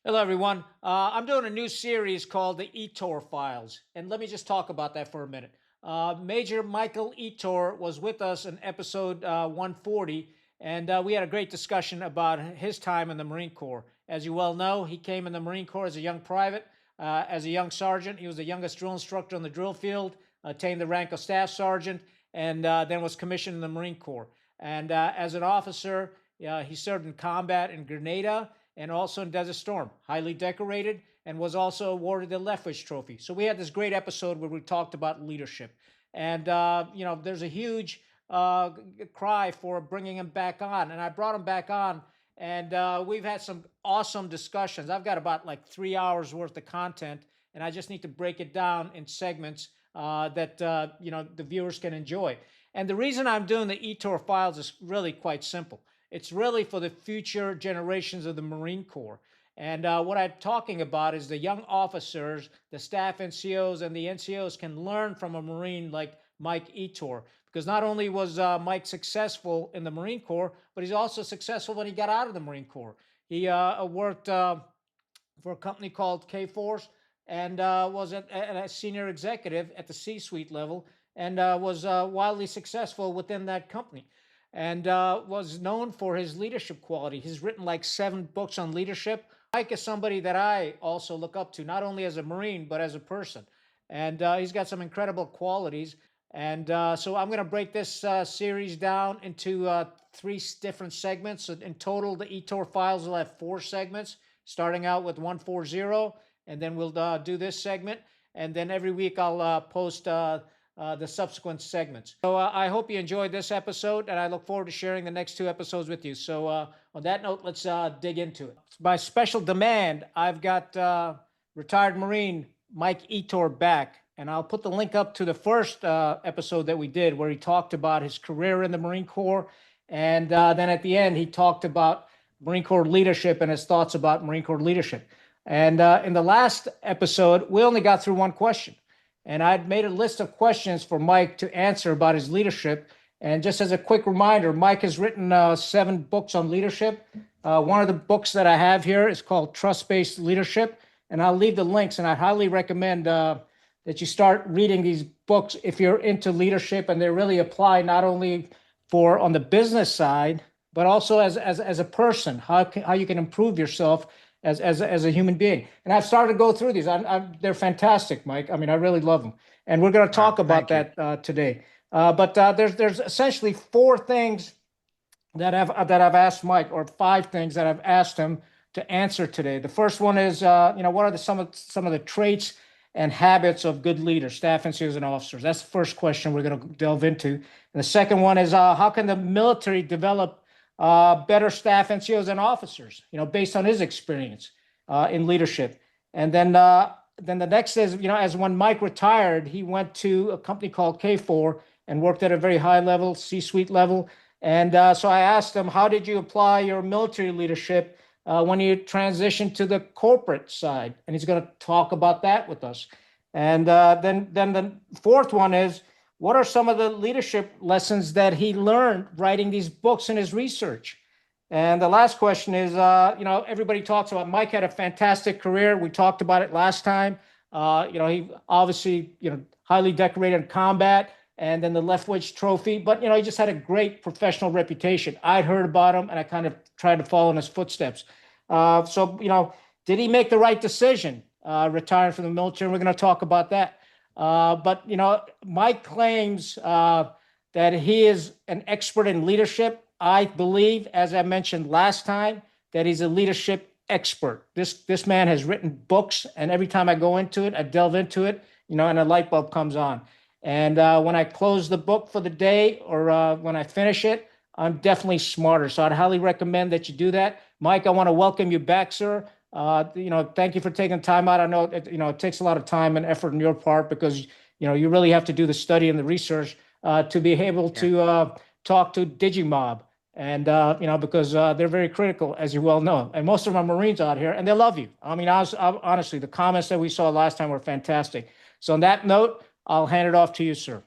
Hello, everyone. I'm doing a new series called the Ettore Files, and let me just talk about that for a minute. Major Michael Ettore was with us in episode 140, and we had a great discussion about his time in the Marine Corps. As you well know, he came in the Marine Corps as a young private, as a young sergeant. He was the youngest drill instructor on the drill field, attained the rank of staff sergeant, and then was commissioned in the Marine Corps. And as an officer, he served in combat in Grenada and also in Desert Storm, highly decorated, and was also awarded the Lethbridge Trophy. So we had this great episode where we talked about leadership. And, there's a huge cry for bringing him back on. And I brought him back on, and we've had some awesome discussions. I've got about like 3 hours worth of content, and I just need to break it down in segments that, the viewers can enjoy. And the reason I'm doing the Etor Files is really quite simple. It's really for the future generations of the Marine Corps. And what I'm talking about is the young officers, the staff NCOs, and the NCOs can learn from a Marine like Mike Ettore. Because not only was Mike successful in the Marine Corps, but he's also successful when he got out of the Marine Corps. He worked for a company called K-Force and was a senior executive at the C-suite level and was wildly successful within that company and was known for his leadership quality. He's written like 7 books on leadership. Mike is somebody that I also look up to, not only as a Marine, but as a person. And he's got some incredible qualities. And so I'm going to break this series down into 3 different segments. So in total, the Etor Files will have 4 segments, starting out with 140, and then we'll do this segment. And then every week I'll post the subsequent segments. So I hope you enjoyed this episode, and I look forward to sharing the next 2 episodes with you. So on that note, let's dig into it. By special demand, I've got retired Marine Mike Ettore back, and I'll put the link up to the first episode that we did where he talked about his career in the Marine Corps, and then at the end, he talked about Marine Corps leadership and his thoughts about Marine Corps leadership. And in the last episode, we only got through one question. And I'd made a list of questions for Mike to answer about his leadership. And just as a quick reminder, Mike has written 7 books on leadership. One of the books that I have here is called Trust-Based Leadership. And I'll leave the links, and I highly recommend that you start reading these books if you're into leadership, and they really apply not only for on the business side, but also as a person, how you can improve yourself as a human being. And I've started to go through these. They're fantastic, Mike. I mean, I really love them. And we're going to talk about that today. But there's essentially 4 things that I've asked Mike, or 5 things that I've asked him to answer today. The first one is, what are some of the traits and habits of good leaders, staff NCOs and officers? That's the first question we're going to delve into. And the second one is, how can the military develop better staff NCOs and officers, based on his experience in leadership? And then the next is, as when Mike retired, he went to a company called K4 and worked at a very high level, C-suite level. And so I asked him, how did you apply your military leadership when you transitioned to the corporate side? And he's going to talk about that with us. And then the fourth one is, what are some of the leadership lessons that he learned writing these books and his research? And the last question is, everybody talks about Mike had a fantastic career. We talked about it last time. He obviously, highly decorated in combat, and then the Lethbridge Trophy. But, he just had a great professional reputation. I'd heard about him, and I kind of tried to follow in his footsteps. Did he make the right decision retiring from the military? We're going to talk about that. But Mike claims that he is an expert in leadership. I believe, as I mentioned last time, that he's a leadership expert. This man has written books, and every time I go into it, I delve into it, and a light bulb comes on. And when I close the book for the day, or when I finish it, I'm definitely smarter. So I'd highly recommend that you do that. Mike, I want to welcome you back, sir. Thank you for taking time out. I know it takes a lot of time and effort on your part, because you really have to do the study and the research to be able to talk to Digimob, and because they're very critical, as you well know. And most of them are Marines out here, and they love you. I mean, honestly, the comments that we saw last time were fantastic. So on that note, I'll hand it off to you, sir.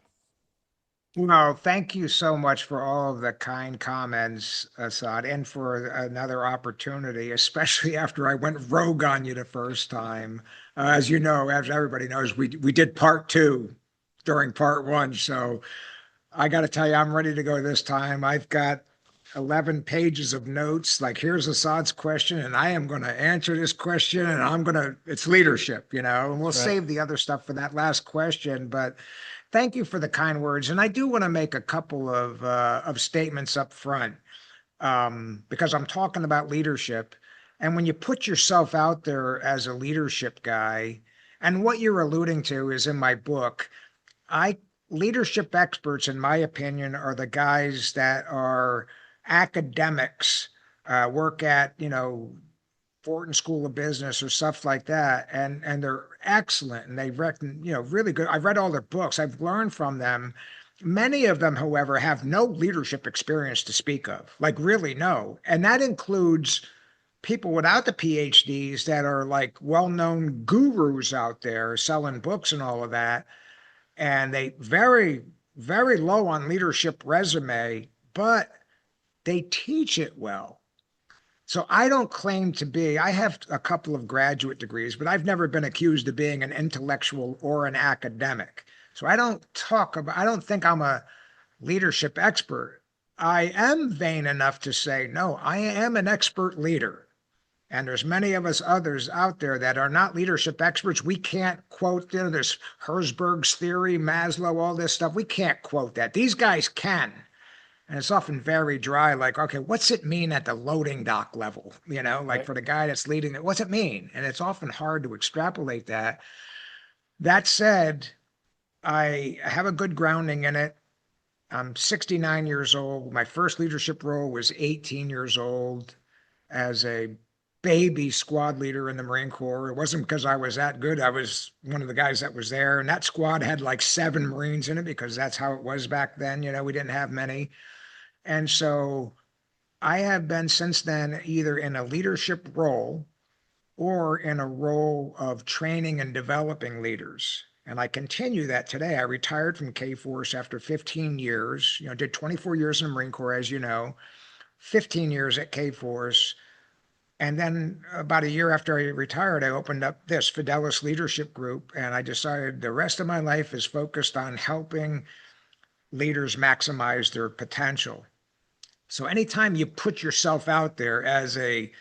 Well, thank you so much for all of the kind comments, Assad, and for another opportunity, especially after I went rogue on you the first time. As you know, as everybody knows, we did part two during part one. So I got to tell you, I'm ready to go this time. I've got 11 pages of notes. Like, here's Assad's question, and I am going to answer this question, and it's leadership, and we'll That's right. save the other stuff for that last question. But thank you for the kind words. And I do want to make a couple of statements up front because I'm talking about leadership. And when you put yourself out there as a leadership guy, and what you're alluding to is in my book, I leadership experts, in my opinion, are the guys that are academics, work at, Wharton School of Business or stuff like that, and they're excellent and they reckon, really good. I've read all their books. I've learned from them. Many of them, however, have no leadership experience to speak of, like really no. And that includes people without the PhDs that are like well-known gurus out there selling books and all of that, and they very, very low on leadership resume, but they teach it well. So I don't claim to be, I have a couple of graduate degrees, but I've never been accused of being an intellectual or an academic. So I don't think I'm a leadership expert. I am vain enough to say, no, I am an expert leader. And there's many of us others out there that are not leadership experts. We can't quote, there's Herzberg's theory, Maslow, all this stuff. We can't quote that. These guys can. And it's often very dry, like, okay, what's it mean at the loading dock level? Like Right. for the guy that's leading it, what's it mean? And it's often hard to extrapolate that. That said, I have a good grounding in it. I'm 69 years old. My first leadership role was 18 years old as a baby squad leader in the Marine Corps. It wasn't because I was that good. I was one of the guys that was there. And that squad had like 7 Marines in it because that's how it was back then. We didn't have many. And so I have been since then either in a leadership role or in a role of training and developing leaders. And I continue that today. I retired from K Force after 15 years, did 24 years in the Marine Corps, as you know, 15 years at K Force. And then about a year after I retired, I opened up this Fidelis Leadership Group. And I decided the rest of my life is focused on helping leaders maximize their potential. So anytime you put yourself out there as a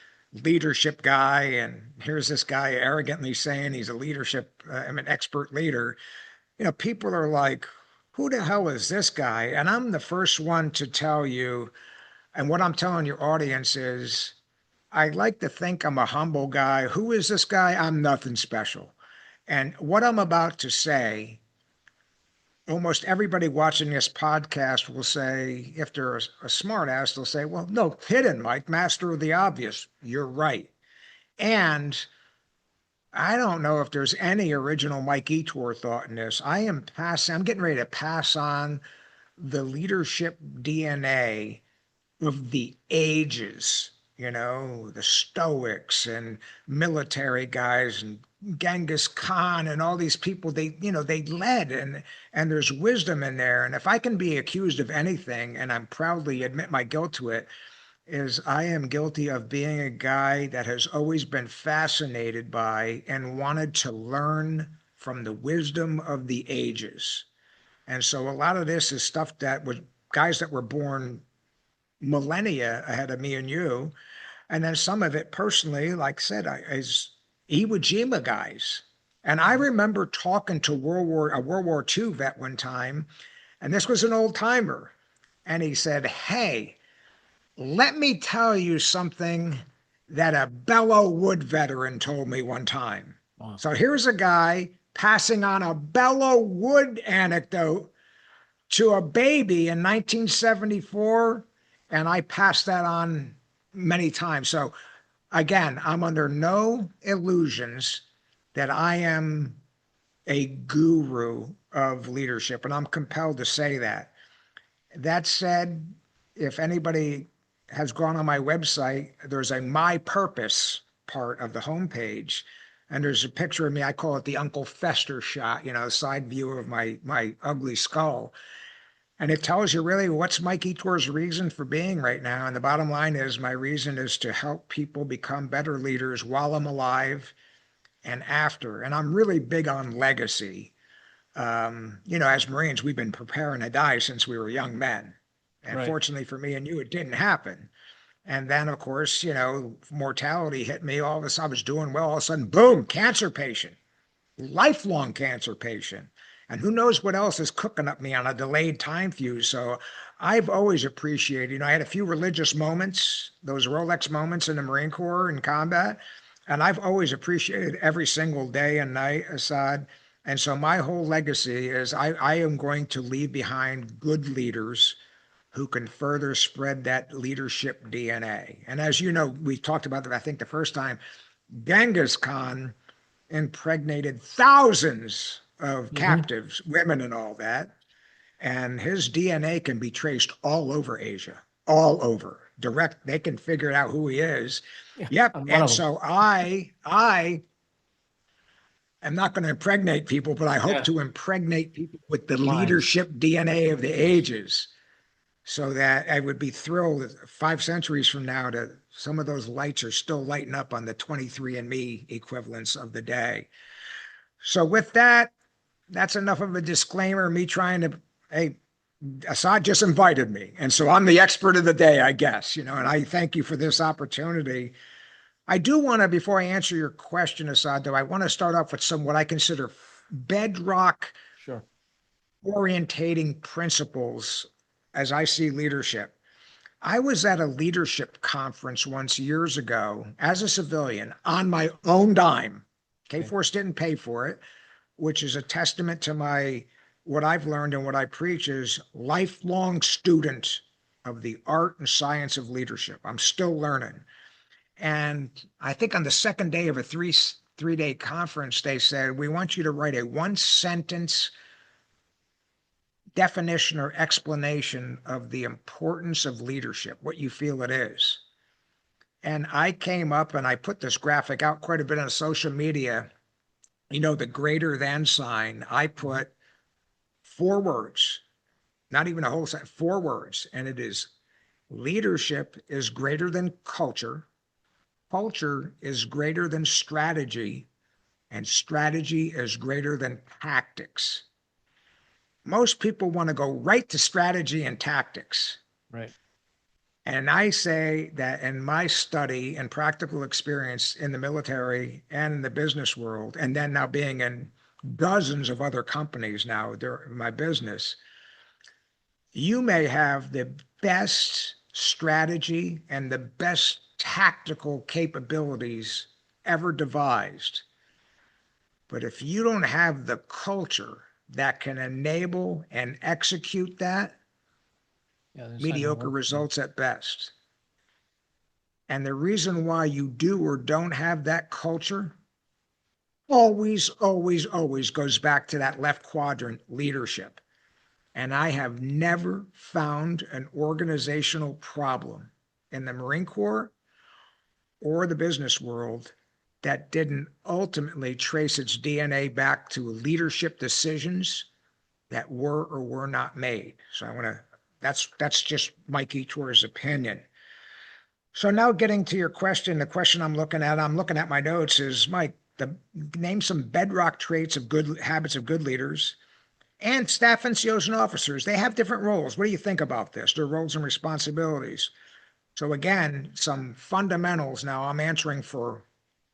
leadership guy, and here's this guy arrogantly saying he's a leadership, I'm an expert leader, people are like, who the hell is this guy? And I'm the first one to tell you, and what I'm telling your audience is, I like to think I'm a humble guy. Who is this guy? I'm nothing special. And what I'm about to say, almost everybody watching this podcast will say, if they're a smart ass, they'll say, well, no kidding, Mike, master of the obvious. You're right. And I don't know if there's any original Mike Ettore thought in this. I'm getting ready to pass on the leadership DNA of the ages, the Stoics and military guys and Genghis Khan and all these people, they led, and there's wisdom in there. And if I can be accused of anything, and I'm proudly admit my guilt to it, is I am guilty of being a guy that has always been fascinated by and wanted to learn from the wisdom of the ages. And so a lot of this is stuff that was guys that were born millennia ahead of me and you. And then some of it personally, like I said, is Iwo Jima guys. And I Mhm. remember talking to a World War II vet one time, and this was an old timer. And he said, hey, let me tell you something that a Bellow Wood veteran told me one time. Wow. So here's a guy passing on a Bellow Wood anecdote to a baby in 1974, and I passed that on many times. So again, I'm under no illusions that I am a guru of leadership, and I'm compelled to say that. That said, if anybody has gone on my website, there's a My Purpose part of the homepage, and there's a picture of me. I call it the Uncle Fester shot, side view of my ugly skull. And it tells you really what's Mike Ettore's reason for being right now. And the bottom line is my reason is to help people become better leaders while I'm alive and after. And I'm really big on legacy. As Marines, we've been preparing to die since we were young men. And Right. fortunately for me and you, it didn't happen. And then, of course, mortality hit me. All of a sudden, I was doing well. All of a sudden, boom, cancer patient, lifelong cancer patient. And who knows what else is cooking up me on a delayed time fuse. So I've always appreciated, I had a few religious moments, those Rolex moments in the Marine Corps in combat. And I've always appreciated every single day and night, Assad. And so my whole legacy is I am going to leave behind good leaders who can further spread that leadership DNA. And as you know, we talked about that, I think the first time, Genghis Khan impregnated thousands of Hmm. captives, women and all that. And his DNA can be traced all over Asia, all over. Direct, they can figure out who he is. Yeah, Yep. I'm one And of them. so I am not going to impregnate people, but I hope Yeah, to impregnate people with the minds. leadership DNA of the Yes. ages, so that I would be thrilled 5 centuries from now to some of those lights are still lighting up on the 23andMe equivalents of the day. So with that, that's enough of a disclaimer. Me trying to, hey, Assad just invited me. And so I'm the expert of the day, I guess, and I thank you for this opportunity. I do want to, before I answer your question, Assad, though, I want to start off with some what I consider bedrock Sure. orientating principles as I see leadership. I was at a leadership conference once years ago as a civilian on my own dime. K Okay. Force didn't pay for it, which is a testament to my what I've learned and what I preach is lifelong student of the art and science of leadership. I'm still learning. And I think on the second day of a three-day conference, they said, we want you to write a one sentence definition or explanation of the importance of leadership, what you feel it is. And I came up and I put this graphic out quite a bit on social media. The greater than sign, I Mhm. put 4 words, not even a whole sentence, 4 words. And it is leadership is greater than culture. Culture is greater than strategy. And strategy is greater than tactics. Most people want to go right to strategy and tactics. Right. And I say that in my study and practical experience in the military and in the business world, and then now being in dozens of other companies now, my business, you may have the best strategy and the best tactical capabilities ever devised. But if you don't have the culture that can enable and execute that, Yeah, then it's not going to mediocre work. Yeah. results at best. And the reason why you do or don't have that culture always, always, always goes back to that left quadrant leadership. And I have never found an organizational problem in the Marine Corps or the business world that didn't ultimately trace its DNA back to leadership decisions that were or were not made. So I want to, that's just Mike Ettore's opinion. So now getting to your question, the question I'm looking at my notes is, Mike, name some bedrock traits of good habits of good leaders and staff NCOs and officers. They have different roles. What do you think about this? Their roles and responsibilities. So again, some fundamentals. Now I'm answering for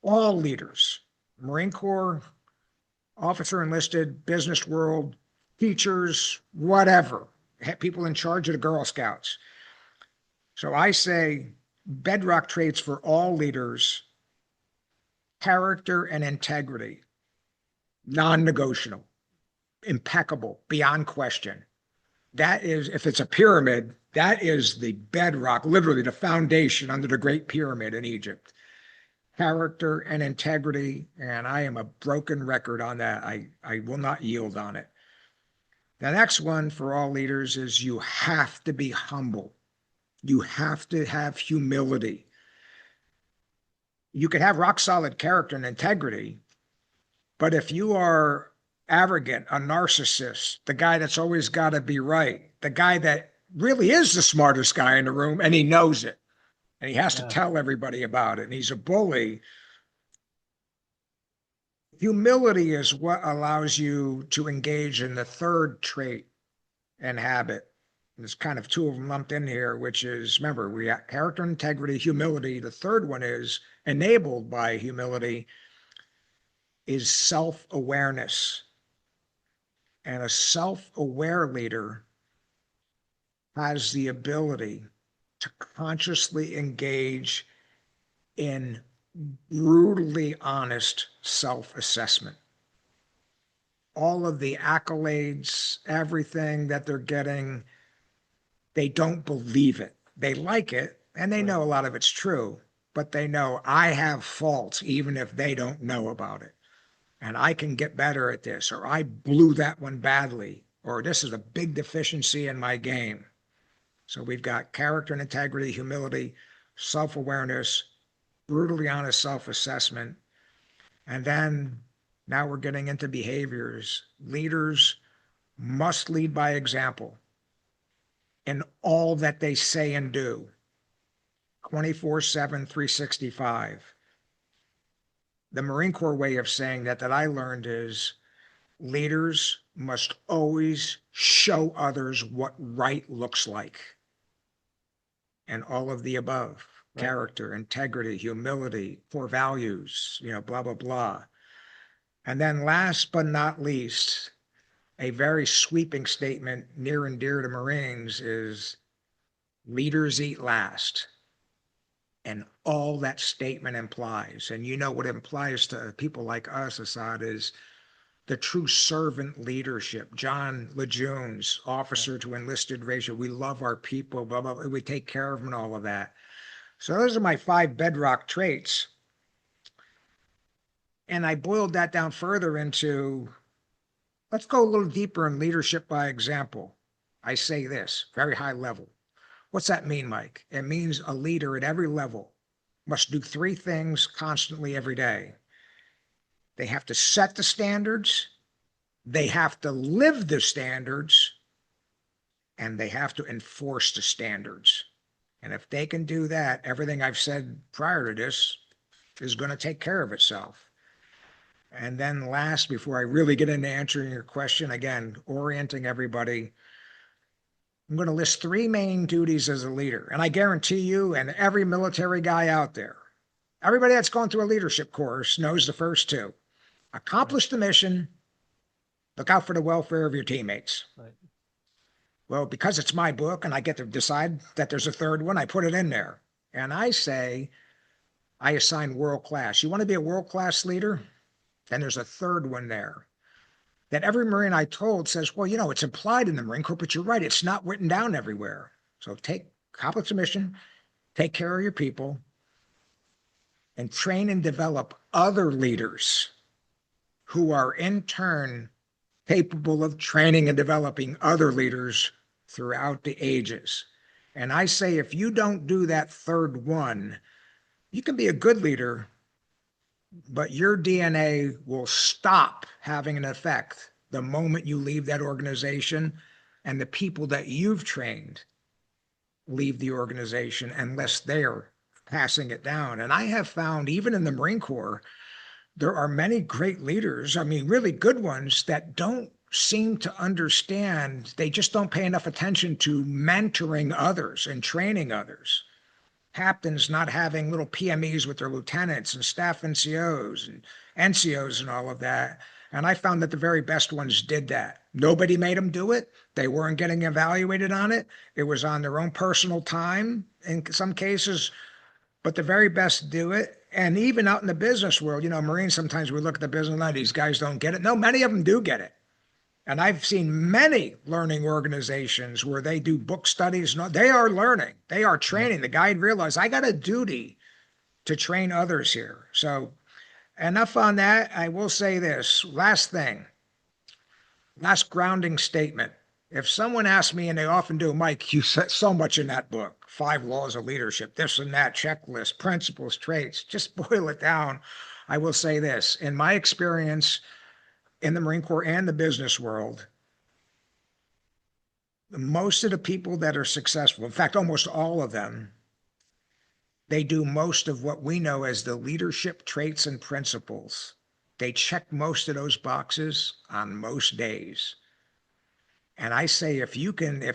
all leaders, Marine Corps, officer enlisted, business world, teachers, whatever, people in charge of the Girl Scouts. So I say bedrock traits for all leaders: character and integrity, non-negotiable, impeccable, beyond question. That is, if it's a pyramid, that is the bedrock, literally the foundation under the Great Pyramid in Egypt. Character and integrity, and I am a broken record on that. I will not yield on it. The next one for all leaders is you have to be humble. You have to have humility. You can have rock solid character and integrity, but if you are arrogant, a narcissist, the guy that's always got to be right, the guy that really is the smartest guy in the room, and he knows it. And he has to Yeah. tell everybody about it. And he's a bully. Humility is what allows you to engage in the third trait and habit. There's kind of two of them lumped in here, which is, remember, we got character, integrity, humility. The third one is enabled by humility, is self-awareness. And a self-aware leader has the ability to consciously engage in brutally honest self-assessment. All of the accolades, everything that they're getting, they don't believe it. They like it, and they Right. know a lot of it's true, but they know I have faults even if they don't know about it. And I can get better at this, or I blew that one badly, or this is a big deficiency in my game. So we've got character and integrity, humility, self-awareness, brutally honest self-assessment. And then now we're getting into behaviors. Leaders must lead by example in all that they say and do, 24/7, 365. The Marine Corps way of saying that I learned is leaders must always show others what right looks like. And all of the above, Right. character, integrity, humility, core values, blah, blah, blah. And then last but not least, a very sweeping statement near and dear to Marines is leaders eat last. And all that statement implies, and you know what it implies to people like us, Assad, is the true servant leadership. John Lejeune's officer to enlisted ratio. We love our people, blah, blah, blah. We take care of them and all of that. So those are my 5 bedrock traits. And I boiled that down further into, let's go a little deeper in leadership by example. I say this, very high level. What's that mean, Mike? It means a leader at every level must do 3 things constantly every day. They have to set the standards, they have to live the standards, and they have to enforce the standards. And if they can do that, everything I've said prior to this is going to take care of itself. And then last, before I really get into answering your question, again, orienting everybody, I'm going to list 3 main duties as a leader. And I guarantee you, and every military guy out there, everybody that's gone through a leadership course knows the first 2. Accomplish the mission, look out for the welfare of your teammates. Right. Well, because it's my book and I get to decide that there's a third one, I put it in there. And I say, I assign world class. You want to be a world class leader? Then there's a third one there. That every Marine I told says, well, it's implied in the Marine Corps, but you're right. It's not written down everywhere. So accomplish the mission, take care of your people, and train and develop other leaders who are in turn capable of training and developing other leaders throughout the ages. And I say, if you don't do that third one, you can be a good leader, but your DNA will stop having an effect the moment you leave that organization, and the people that you've trained leave the organization unless they're passing it down. And I have found, even in the Marine Corps, there are many great leaders, I mean, really good ones, that don't seem to understand. They just don't pay enough attention to mentoring others and training others. Captains not having little PMEs with their lieutenants and staff NCOs and NCOs and all of that. And I found that the very best ones did that. Nobody made them do it. They weren't getting evaluated on it. It was on their own personal time in some cases, but the very best do it. And even out in the business world, Marines, sometimes we look at the business and these guys don't get it. No, many of them do get it. And I've seen many learning organizations where they do book studies. No, they are learning. They are training. The guy realized, I got a duty to train others here. So enough on that. I will say this last thing, last grounding statement. If someone asks me, and they often do, Mike, you said so much in that book, 5 laws of leadership, this and that, checklist, principles, traits, just boil it down. I will say this, in my experience in the Marine Corps and the business world, most of the people that are successful, in fact, almost all of them, they do most of what we know as the leadership traits and principles. They check most of those boxes on most days. And I say, if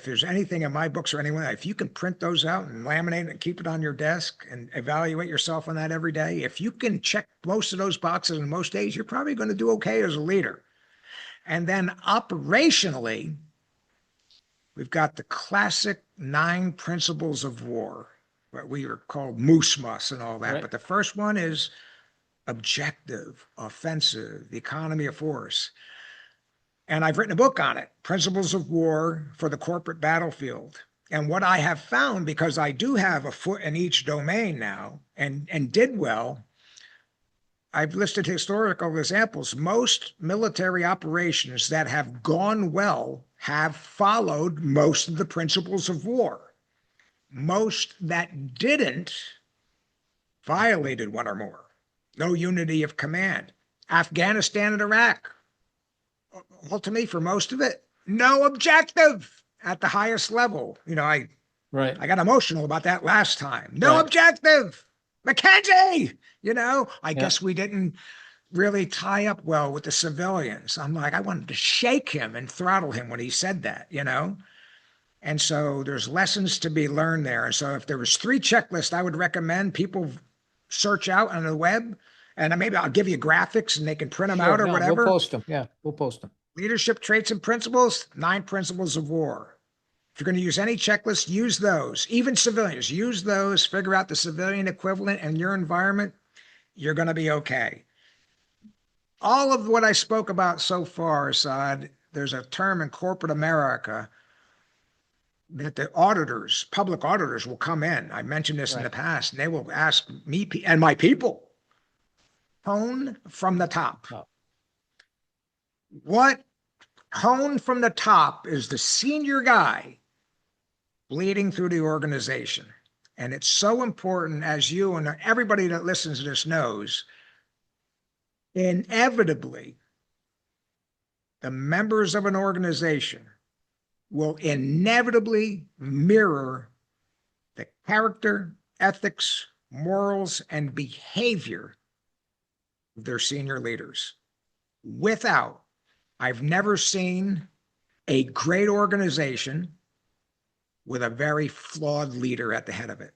there's anything in my books or anywhere, if you can print those out and laminate it and keep it on your desk and evaluate yourself on that every day, if you can check most of those boxes in most days, you're probably going to do okay as a leader. And then operationally, we've got the classic 9 principles of war, what we are called moose muss and all that. Right. But the first one is objective, offensive, the economy of force. And I've written a book on it, Principles of War for the Corporate Battlefield. And what I have found, because I do have a foot in each domain now and did well, I've listed historical examples. Most military operations that have gone well have followed most of the principles of war. Most that didn't violated one or more. No unity of command. Afghanistan and Iraq, ultimately, for most of it, no objective at the highest level. I got emotional about that last time. No objective. McKenzie, I guess we didn't really tie up well with the civilians. I'm like, I wanted to shake him and throttle him when he said that. And so there's lessons to be learned there. And so if there was 3 checklists I would recommend people search out on the web, and maybe I'll give you graphics and they can print them out or whatever. We'll post them. Yeah, we'll post them. Leadership traits and principles, 9 principles of war. If you're going to use any checklist, use those. Even civilians, use those. Figure out the civilian equivalent in your environment. You're going to be okay. All of what I spoke about so far, Assad, there's a term in corporate America that the auditors, public auditors, will come in. I mentioned this in the past, and they will ask me and my people, tone from the top. What tone from the top is the senior guy bleeding through the organization? And it's so important, as you and everybody that listens to this knows, inevitably, the members of an organization will inevitably mirror the character, ethics, morals, and behavior of their senior leaders. I've never seen a great organization with a very flawed leader at the head of it.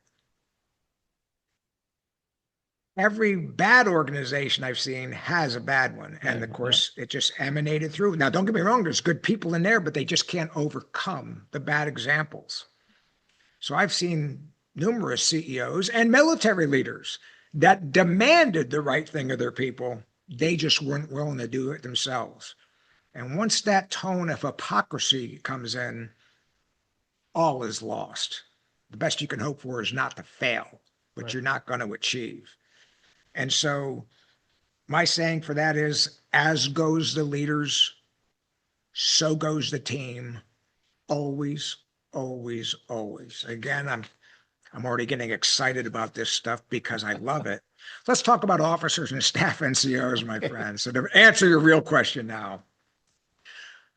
Every bad organization I've seen has a bad one. And of course, it just emanated through. Now, don't get me wrong, there's good people in there, but they just can't overcome the bad examples. So I've seen numerous CEOs and military leaders that demanded the right thing of their people. They just weren't willing to do it themselves. And once that tone of hypocrisy comes in, all is lost. The best you can hope for is not to fail, but you're not going to achieve. And so my saying for that is, as goes the leaders, so goes the team. Always, always, always. Again, I'm already getting excited about this stuff because I love it. Let's talk about officers and staff NCOs, my friends. So to answer your real question now,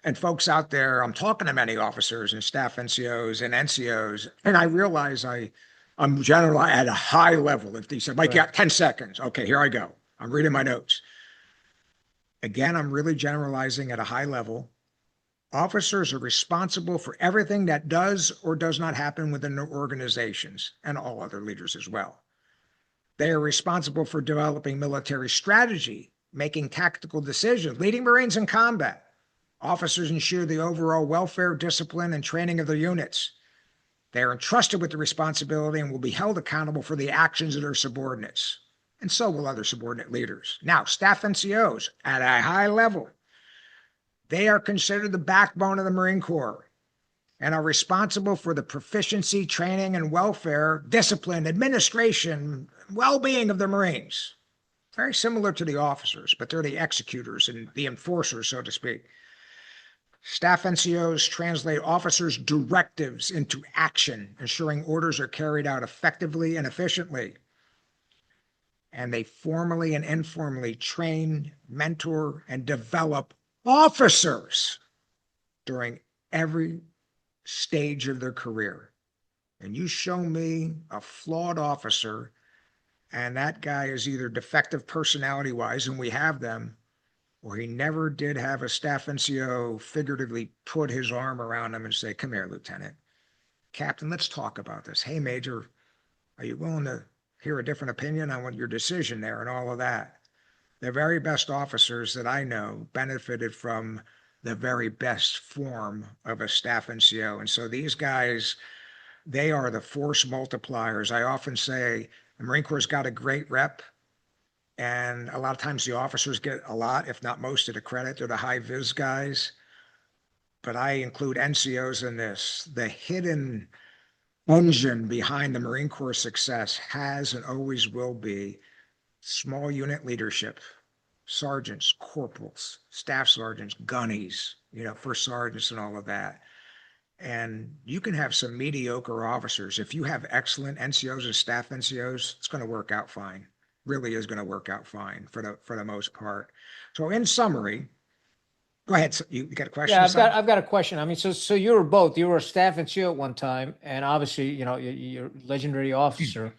and folks out there, I'm talking to many officers and staff NCOs and NCOs, and I realize I'm generally at a high level. If they said, Mike, you got 10 seconds. Okay, here I go. I'm reading my notes. Again, I'm really generalizing at a high level. Officers are responsible for everything that does or does not happen within their organizations, and all other leaders as well. They are responsible for developing military strategy, making tactical decisions, leading Marines in combat. Officers ensure the overall welfare, discipline, and training of their units. They are entrusted with the responsibility and will be held accountable for the actions of their subordinates, and so will other subordinate leaders. Now, staff NCOs at a high level, they are considered the backbone of the Marine Corps and are responsible for the proficiency, training, and welfare, discipline, administration, well-being of the Marines. Very similar to the officers, but they're the executors and the enforcers, so to speak. Staff NCOs translate officers' directives into action, ensuring orders are carried out effectively and efficiently. And they formally and informally train, mentor, and develop officers during every stage of their career, and you show me a flawed officer, and that guy is either defective personality wise, and we have them, or he never did have a staff NCO figuratively put his arm around him and say, come here, Lieutenant. Captain, let's talk about this. Hey, Major, are you willing to hear a different opinion on what your decision there and all of that? The very best officers that I know benefited from the very best form of a staff NCO. And so these guys, they are the force multipliers. I often say the Marine Corps has got a great rep, and a lot of times the officers get a lot, if not most of the credit. They're the high vis guys. But I include NCOs in this. The hidden engine behind the Marine Corps success has and always will be small unit leadership, sergeants, corporals, staff sergeants, gunnies, first sergeants and all of that. And you can have some mediocre officers. If you have excellent NCOs and staff NCOs, it's going to work out fine. Really is going to work out fine for the most part. So in summary, go ahead. So you got a question? Yeah, I've got a question. I mean, so you were both. You were a staff NCO at one time, and obviously, you're a legendary officer.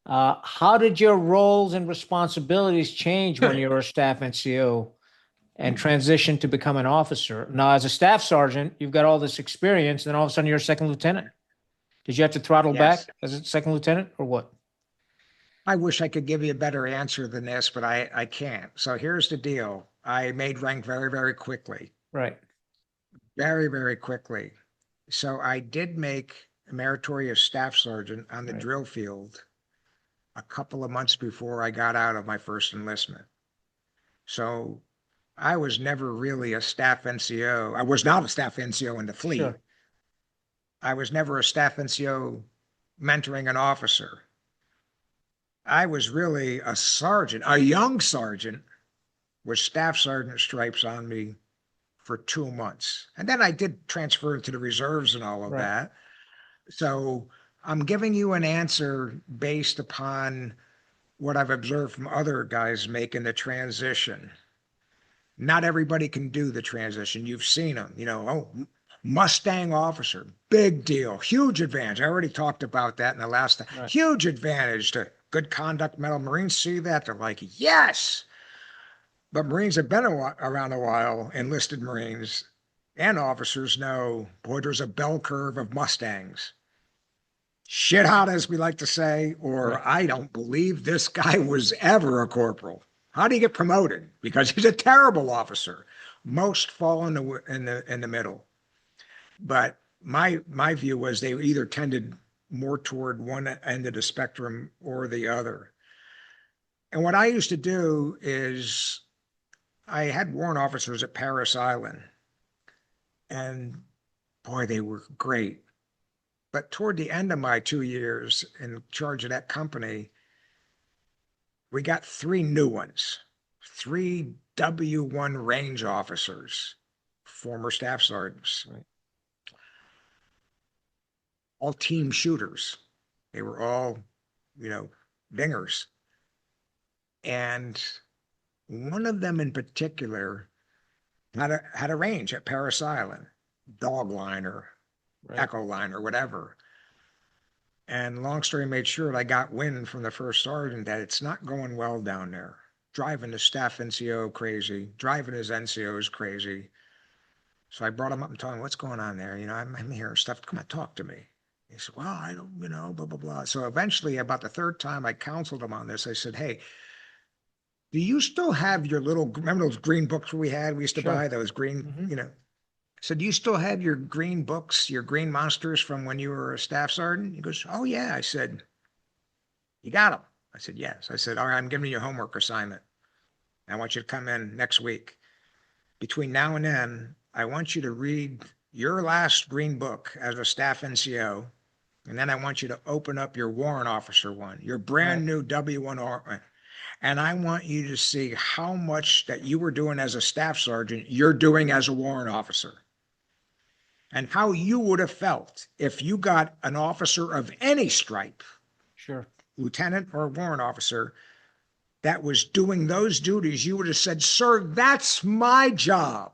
How did your roles and responsibilities change when you were a staff NCO and transitioned to become an officer? Now, as a staff sergeant, you've got all this experience, and then all of a sudden you're a second lieutenant. Did you have to throttle back as a second lieutenant, or what? I wish I could give you a better answer than this, but I can't. So here's the deal. I made rank very, very quickly. Right. Very, very quickly. So I did make a meritorious staff sergeant on the drill field a couple of months before I got out of my first enlistment. So I was never really a staff NCO. I was not a staff NCO in the fleet. Sure. I was never a staff NCO mentoring an officer. I was really a sergeant, a young sergeant with staff sergeant stripes on me for 2 months. And then I did transfer to the reserves and all of that. So I'm giving you an answer based upon what I've observed from other guys making the transition. Not everybody can do the transition. You've seen them, Mustang officer, big deal, huge advantage. I already talked about that in the last time. Huge advantage to good conduct medal. Marines see that, they're like, yes. But Marines have been around a while, enlisted Marines and officers know, boy, there's a bell curve of Mustangs. Shit hot, as we like to say, or I don't believe this guy was ever a corporal. How do you get promoted? Because he's a terrible officer. Most fall in the middle. But my view was they either tended more toward one end of the spectrum or the other. And what I used to do is I had warrant officers at Parris Island, and boy, they were great. But toward the end of my 2 years in charge of that company, we got 3 new ones, 3 W1 range officers, former staff sergeants, all team shooters. They were all, dingers. And one of them in particular had a range at Parris Island, dog line or echo line or whatever. And long story made short, I got wind from the first sergeant that it's not going well down there. Driving the staff NCO crazy, driving his NCOs crazy. So I brought him up and told him, what's going on there? I'm hearing stuff. Come on, talk to me. He said, well, I don't, blah, blah, blah. So eventually, about the third time I counseled him on this, I said, hey, do you still have your remember those green books we had? We used to buy those green, So do you still have your green books, your green monsters from when you were a staff sergeant? He goes, oh, yeah. I said, you got them? I said, yes. I said, all right, I'm giving you a homework assignment. I want you to come in next week. Between now and then, I want you to read your last green book as a staff NCO, and then I want you to open up your warrant officer one, your brand new W1, and I want you to see how much that you were doing as a staff sergeant, you're doing as a warrant officer. And how you would have felt if you got an officer of any stripe, lieutenant or warrant officer, that was doing those duties. You would have said, sir, that's my job.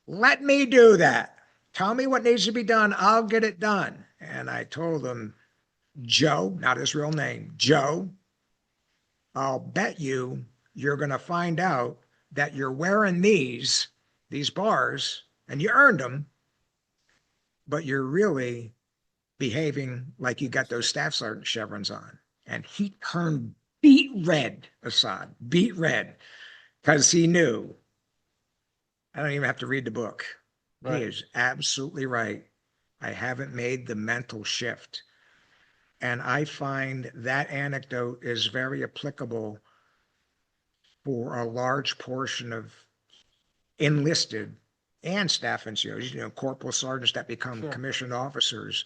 Let me do that. Tell me what needs to be done. I'll get it done. And I told him, Joe, not his real name, Joe, I'll bet you're going to find out that you're wearing these bars, and you earned them, but you're really behaving like you got those staff sergeant chevrons on. And he turned beet red, Assad, beet red, because he knew. I don't even have to read the book. He is absolutely right. I haven't made the mental shift. And I find that anecdote is very applicable for a large portion of enlisted and staff NCOs, corporal sergeants that become commissioned officers.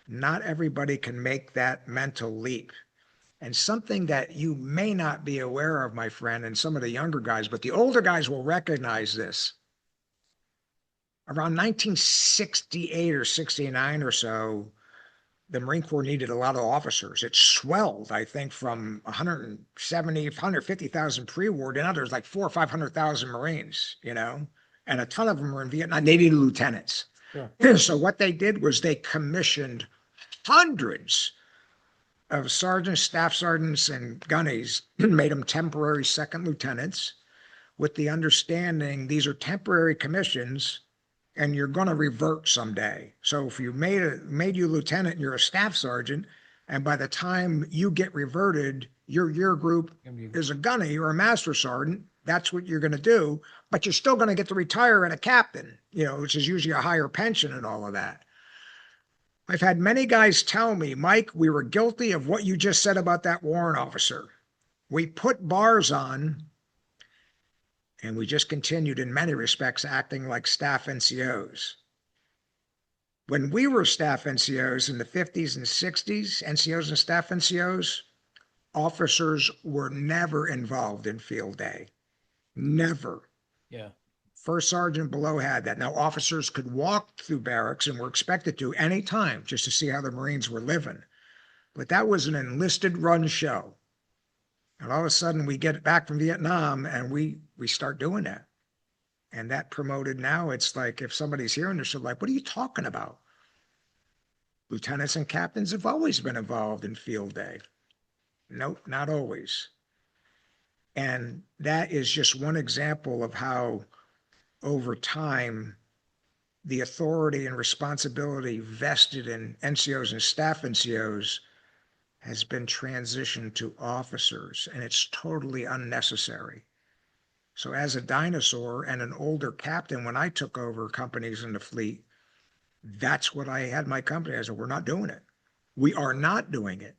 Not everybody can make that mental leap. And something that you may not be aware of, my friend, and some of the younger guys, but the older guys will recognize this. Around 1968 or 69 or so, the Marine Corps needed a lot of officers. It swelled, I think, from 170, 150,000 pre-war to now there's like 400,000 or 500,000 Marines, and a ton of them were in Vietnam. They needed lieutenants. Sure. So what they did was they commissioned hundreds of sergeants, staff sergeants, and gunnies, made them temporary second lieutenants with the understanding these are temporary commissions and you're going to revert someday. So if you made you lieutenant and you're a staff sergeant, and by the time you get reverted, your year group is a gunny or a master sergeant, that's what you're going to do, but you're still going to get to retire at a captain, which is usually a higher pension and all of that. I've had many guys tell me, Mike, we were guilty of what you just said about that warrant officer. We put bars on, and we just continued in many respects acting like staff NCOs. When we were staff NCOs in the 50s and 60s, NCOs and staff NCOs, officers were never involved in field day. Never. Yeah. First sergeant below had that. Now, officers could walk through barracks and were expected to any time just to see how the Marines were living. But that was an enlisted run show. And all of a sudden we get back from Vietnam and we start doing that. And that promoted, now it's like if somebody's hearing this, they're like, what are you talking about? Lieutenants and captains have always been involved in field day. Nope, not always. And that is just one example of how over time the authority and responsibility vested in NCOs and staff NCOs has been transitioned to officers, and it's totally unnecessary. So as a dinosaur and an older captain, when I took over companies in the fleet, that's what I had my company. I said, we're not doing it. We are not doing it.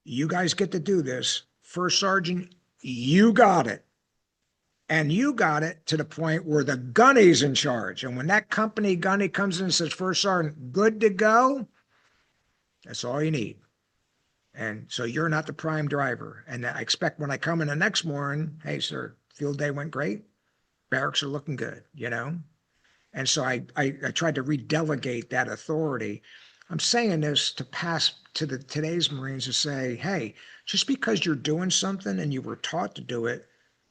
You guys get to do this. First sergeant, you got it. And you got it to the point where the gunny's in charge. And when that company gunny comes in and says, first sergeant, good to go, that's all you need. And so you're not the prime driver. And I expect when I come in the next morning, hey, sir, field day went great. Barracks are looking good, And so I tried to redelegate that authority. I'm saying this to pass to today's Marines to say, hey, just because you're doing something and you were taught to do it,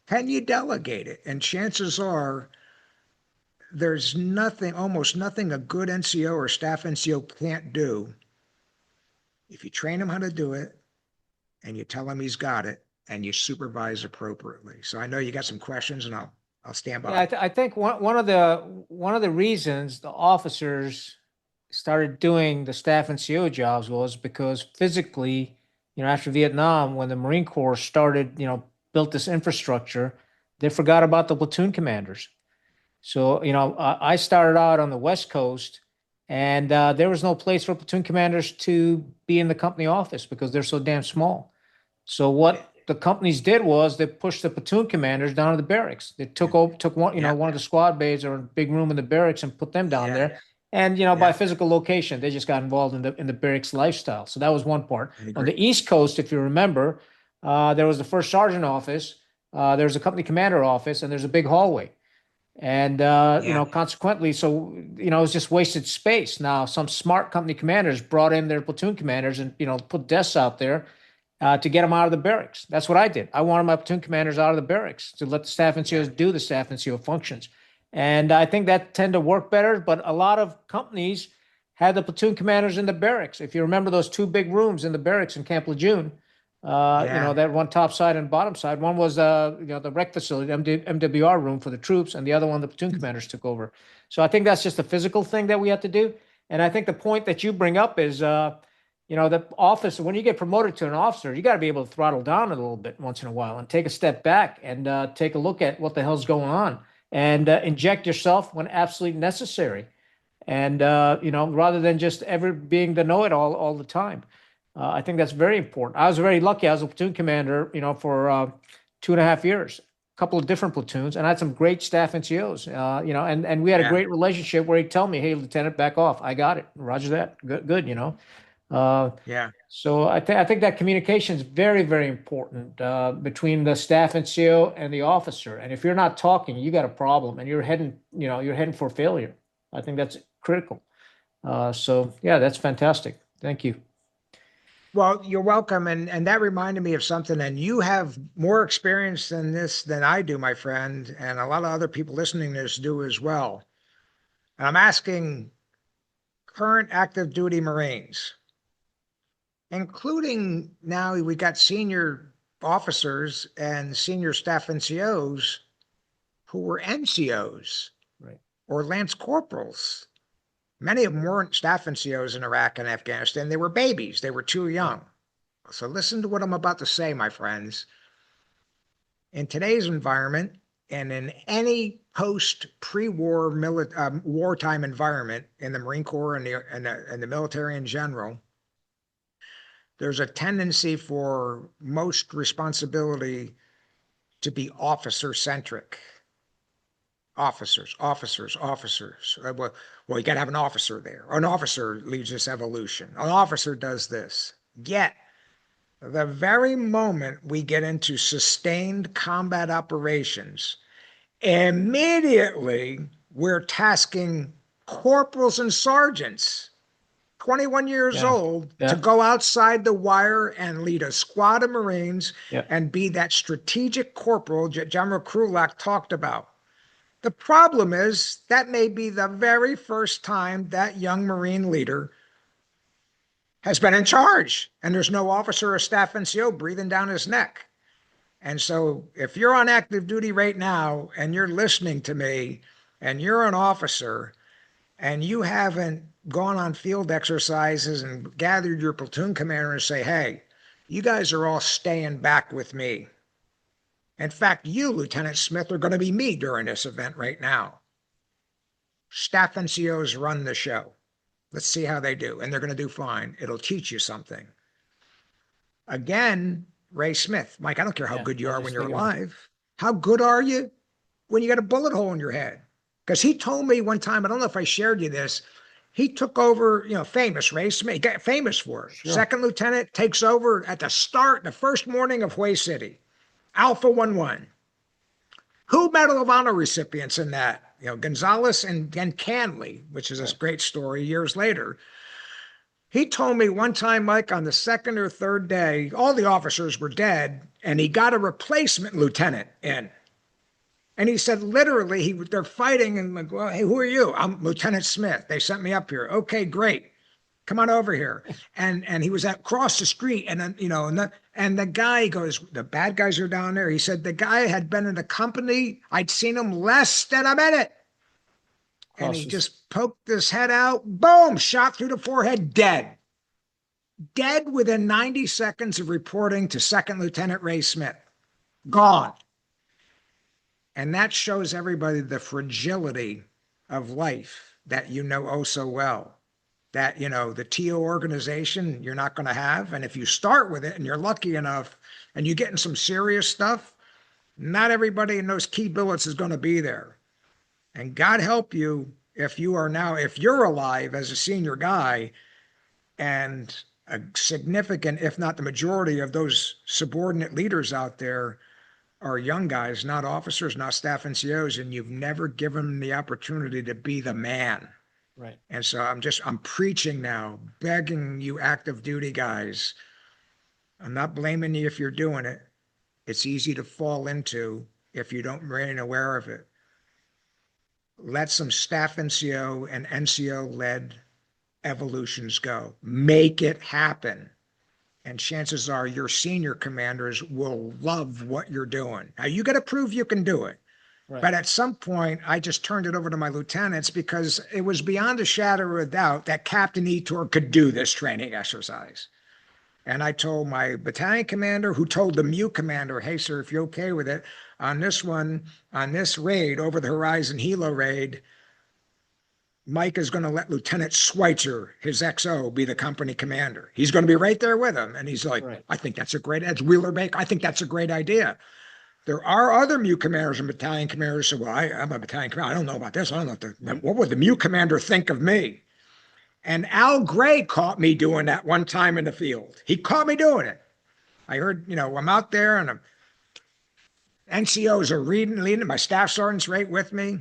can you delegate it? And chances are there's almost nothing a good NCO or staff NCO can't do if you train him how to do it and you tell him he's got it and you supervise appropriately. So I know you got some questions, and I'll stand by. Yeah, I think one of the reasons the officers started doing the staff NCO jobs was because physically, after Vietnam, when the Marine Corps started, built this infrastructure, they forgot about the platoon commanders. So, I started out on the West Coast, and there was no place for platoon commanders to be in the company office because they're so damn small. So what the companies did was they pushed the platoon commanders down to the barracks. They took one, one of the squad bays or a big room in the barracks and put them down there. And, by physical location, they just got involved in the barracks lifestyle. So that was one part. On the East Coast, if you remember, there was the first sergeant office, there's a company commander office, and there's a big hallway. And, consequently, so, it was just wasted space. Now, some smart company commanders brought in their platoon commanders and, put desks out there to get them out of the barracks. That's what I did. I wanted my platoon commanders out of the barracks to let the staff NCOs do the staff NCO functions. And I think that tend to work better. But a lot of companies had the platoon commanders in the barracks. If you remember those two big rooms in the barracks in Camp Lejeune, Yeah. that one top side and bottom side. One was the rec facility, MWR room for the troops, and the other one the platoon commanders took over. So I think that's just a physical thing that we have to do. And I think the point that you bring up is, the officer, when you get promoted to an officer, you got to be able to throttle down a little bit once in a while and take a step back and take a look at what the hell's going on and inject yourself when absolutely necessary. And, rather than just ever being the know-it-all all the time. I think that's very important. I was very lucky. I was a platoon commander, for 2.5 years, a couple of different platoons, and I had some great staff NCOs, and we had a Yeah. great relationship where he'd tell me, "Hey, Lieutenant, back off. I got it. Roger that. Good, good. Uh, Yeah. so I think that communication is very, very important between the staff NCO and the officer. And if you're not talking, you got a problem, and you're heading for failure. I think that's critical. So yeah, that's fantastic. Thank you. Well, you're welcome. And that reminded me of something. And you have more experience than this than I do, my friend. And a lot of other people listening to this do as well. And I'm asking current active duty Marines, including now we got senior officers and senior staff NCOs who were NCOs Right. or Lance Corporals. Many of them weren't staff NCOs in Iraq and Afghanistan. They were babies. They were too Right. young. So listen to what I'm about to say, my friends. In today's environment and in any post pre-war wartime environment in the Marine Corps and the military in general, there's a tendency for most responsibility to be officer centric. Officers, officers, officers. Well, you got to have an officer there. An officer leads this evolution. An officer does this. Yet, the very moment we get into sustained combat operations, immediately we're tasking corporals and sergeants, 21 years Yeah. old, to Yeah. go outside the wire and lead a squad of Marines Yeah. and be that strategic corporal General Krulak talked about. The problem is that may be the very first time that young Marine leader has been in charge, and there's no officer or staff NCO breathing down his neck. And so if you're on active duty right now and you're listening to me and you're an officer and you haven't gone on field exercises and gathered your platoon commander and say, hey, you guys are all staying back with me. In fact, you, Lieutenant Smith, are going to be me during this event right now. Staff NCOs run the show. Let's see how they do. And they're going to do fine. It'll teach you something. Again, Ray Smith, Mike, I don't care how Yeah. good you I are when just you're think of it. alive. How good are you when you got a bullet hole in your head? Because he told me one time, I don't know if I shared you this, he took over, famous Ray Smith, got famous for it. Sure. Second lieutenant takes over at the first morning of Hue City, Alpha 1-1. Who Medal of Honor recipients in that? Gonzalez and Canley, which is a Right. great story years later. He told me one time, Mike, on the second or third day, all the officers were dead, and he got a replacement lieutenant in. And he said, literally, they're fighting, and like, well, hey, who are you? I'm Lieutenant Smith. They sent me up here. Okay, great. Come on over here. And he was across the street, and then and the guy goes, the bad guys are down there. He said the guy had been in the company. I'd seen him less than a minute. And he Cautious. just poked his head out, boom, shot through the forehead, dead. Dead within 90 seconds of reporting to Second Lieutenant Ray Smith. Gone. And that shows everybody the fragility of life that you know oh so well. That, the TO organization you're not going to have. And if you start with it and you're lucky enough and you get in some serious stuff, not everybody in those key billets is going to be there. And God help you if you're alive as a senior guy and a significant, if not the majority of those subordinate leaders out there are young guys, not officers, not staff NCOs, and you've never given them the opportunity to be the man. Right. And so I'm preaching now, begging you active duty guys. I'm not blaming you if you're doing it. It's easy to fall into if you don't remain aware of it. let some staff NCO and NCO led evolutions go. Make it happen. And chances are your senior commanders will love what you're doing. Now you got to prove you can do it. Right. But at some point, I just turned it over to my lieutenants because it was beyond a shadow of a doubt that Captain Etor could do this training exercise. And I told my battalion commander, who told the MU commander, hey, sir, if you're okay with it, on this one, on this raid, over the horizon helo raid, Mike is going to let Lieutenant Schweitzer, his XO, be the company commander. He's going to be right there with him. And he's like, Right. I think that's a great, that's Wheeler Baker. I think that's a great idea. There are other MU commanders and battalion commanders who say, well, I'm a battalion commander. I don't know about this. I don't know what would the MU commander think of me? And Al Gray caught me doing that one time in the field. He caught me doing it. I heard, I'm out there and NCOs are leading, my staff sergeant's right with me.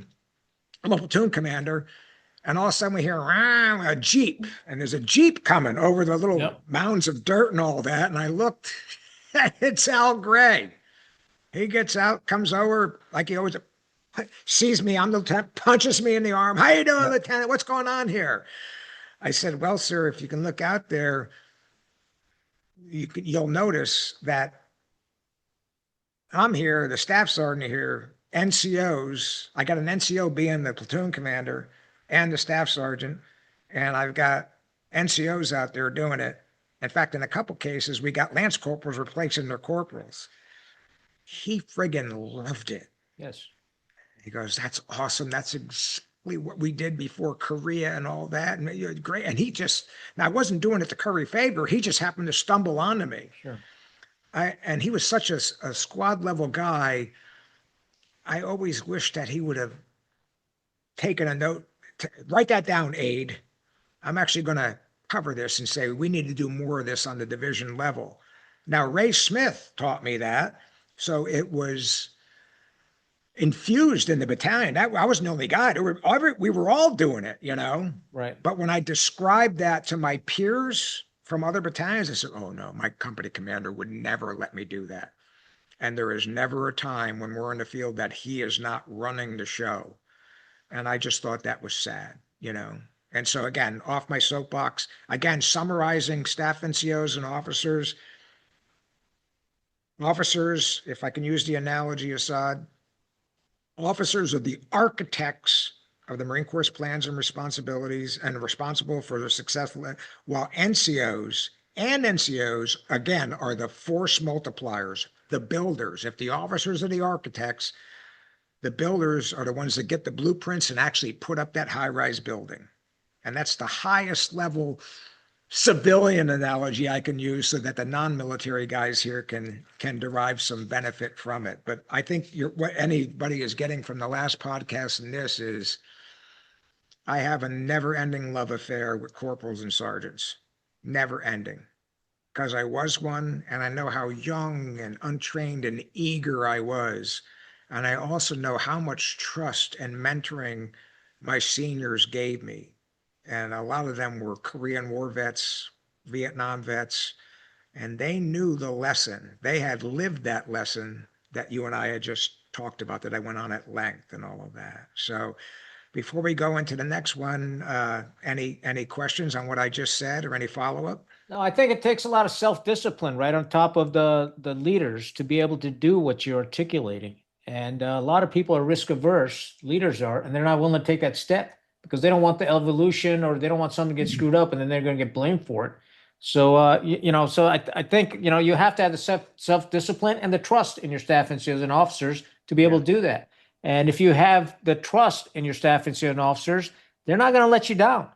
I'm a platoon commander. And all of a sudden we hear a Jeep, and there's a Jeep coming over the little Yep. mounds of dirt and all that. And I looked, it's Al Gray. He gets out, comes over like he always sees me. I'm the lieutenant, punches me in the arm. How you doing, Yep. Lieutenant? What's going on here? I said, well, sir, if you can look out there, you'll notice that I'm here, the staff sergeant here, NCOs. I got an NCO being the platoon commander and the staff sergeant, and I've got NCOs out there doing it. In fact, in a couple cases, we got lance corporals replacing their corporals. He friggin' loved it. Yes. He goes, that's awesome. That's exactly what we did before Korea and all that. And you're great. And now I wasn't doing it to curry favor. He just happened to stumble onto me. Sure. And he was such a squad level guy. I always wished that he would have taken a note. Write that down, Aide. I'm actually going to cover this and say we need to do more of this on the division level. Now, Ray Smith taught me that. So it was infused in the battalion. I wasn't the only guy. We were all doing it, Right. But when I described that to my peers from other battalions, I said, oh no, my company commander would never let me do that. And there is never a time when we're in the field that he is not running the show. And I just thought that was sad, And so again, off my soapbox, again, summarizing staff NCOs and officers. Officers, if I can use the analogy, Assad, officers are the architects of the Marine Corps plans and responsibilities and responsible for the successful, while NCOs and NCOs, again, are the force multipliers, the builders. If the officers are the architects, the builders are the ones that get the blueprints and actually put up that high-rise building. And that's the highest level civilian analogy I can use so that the non-military guys here can derive some benefit from it. But I think what anybody is getting from the last podcast and this is I have a never-ending love affair with corporals and sergeants. Never ending. Because I was one, and I know how young and untrained and eager I was. And I also know how much trust and mentoring my seniors gave me. And a lot of them were Korean War vets, Vietnam vets, and they knew the lesson. They had lived that lesson that you and I had just talked about, that I went on at length and all of that. So before we go into the next one, any questions on what I just said or any follow-up? No, I think it takes a lot of self-discipline right on top of the leaders to be able to do what you're articulating. And a lot of people are risk averse, leaders are, and they're not willing to take that step because they don't want the evolution or they don't want something to get screwed up and then they're going to get blamed for it. So, so I think, you have to have the self-discipline and the trust in your staff NCOs and officers to be able to do that. And if you have the trust in your staff NCOs and officers, they're not going to let you down.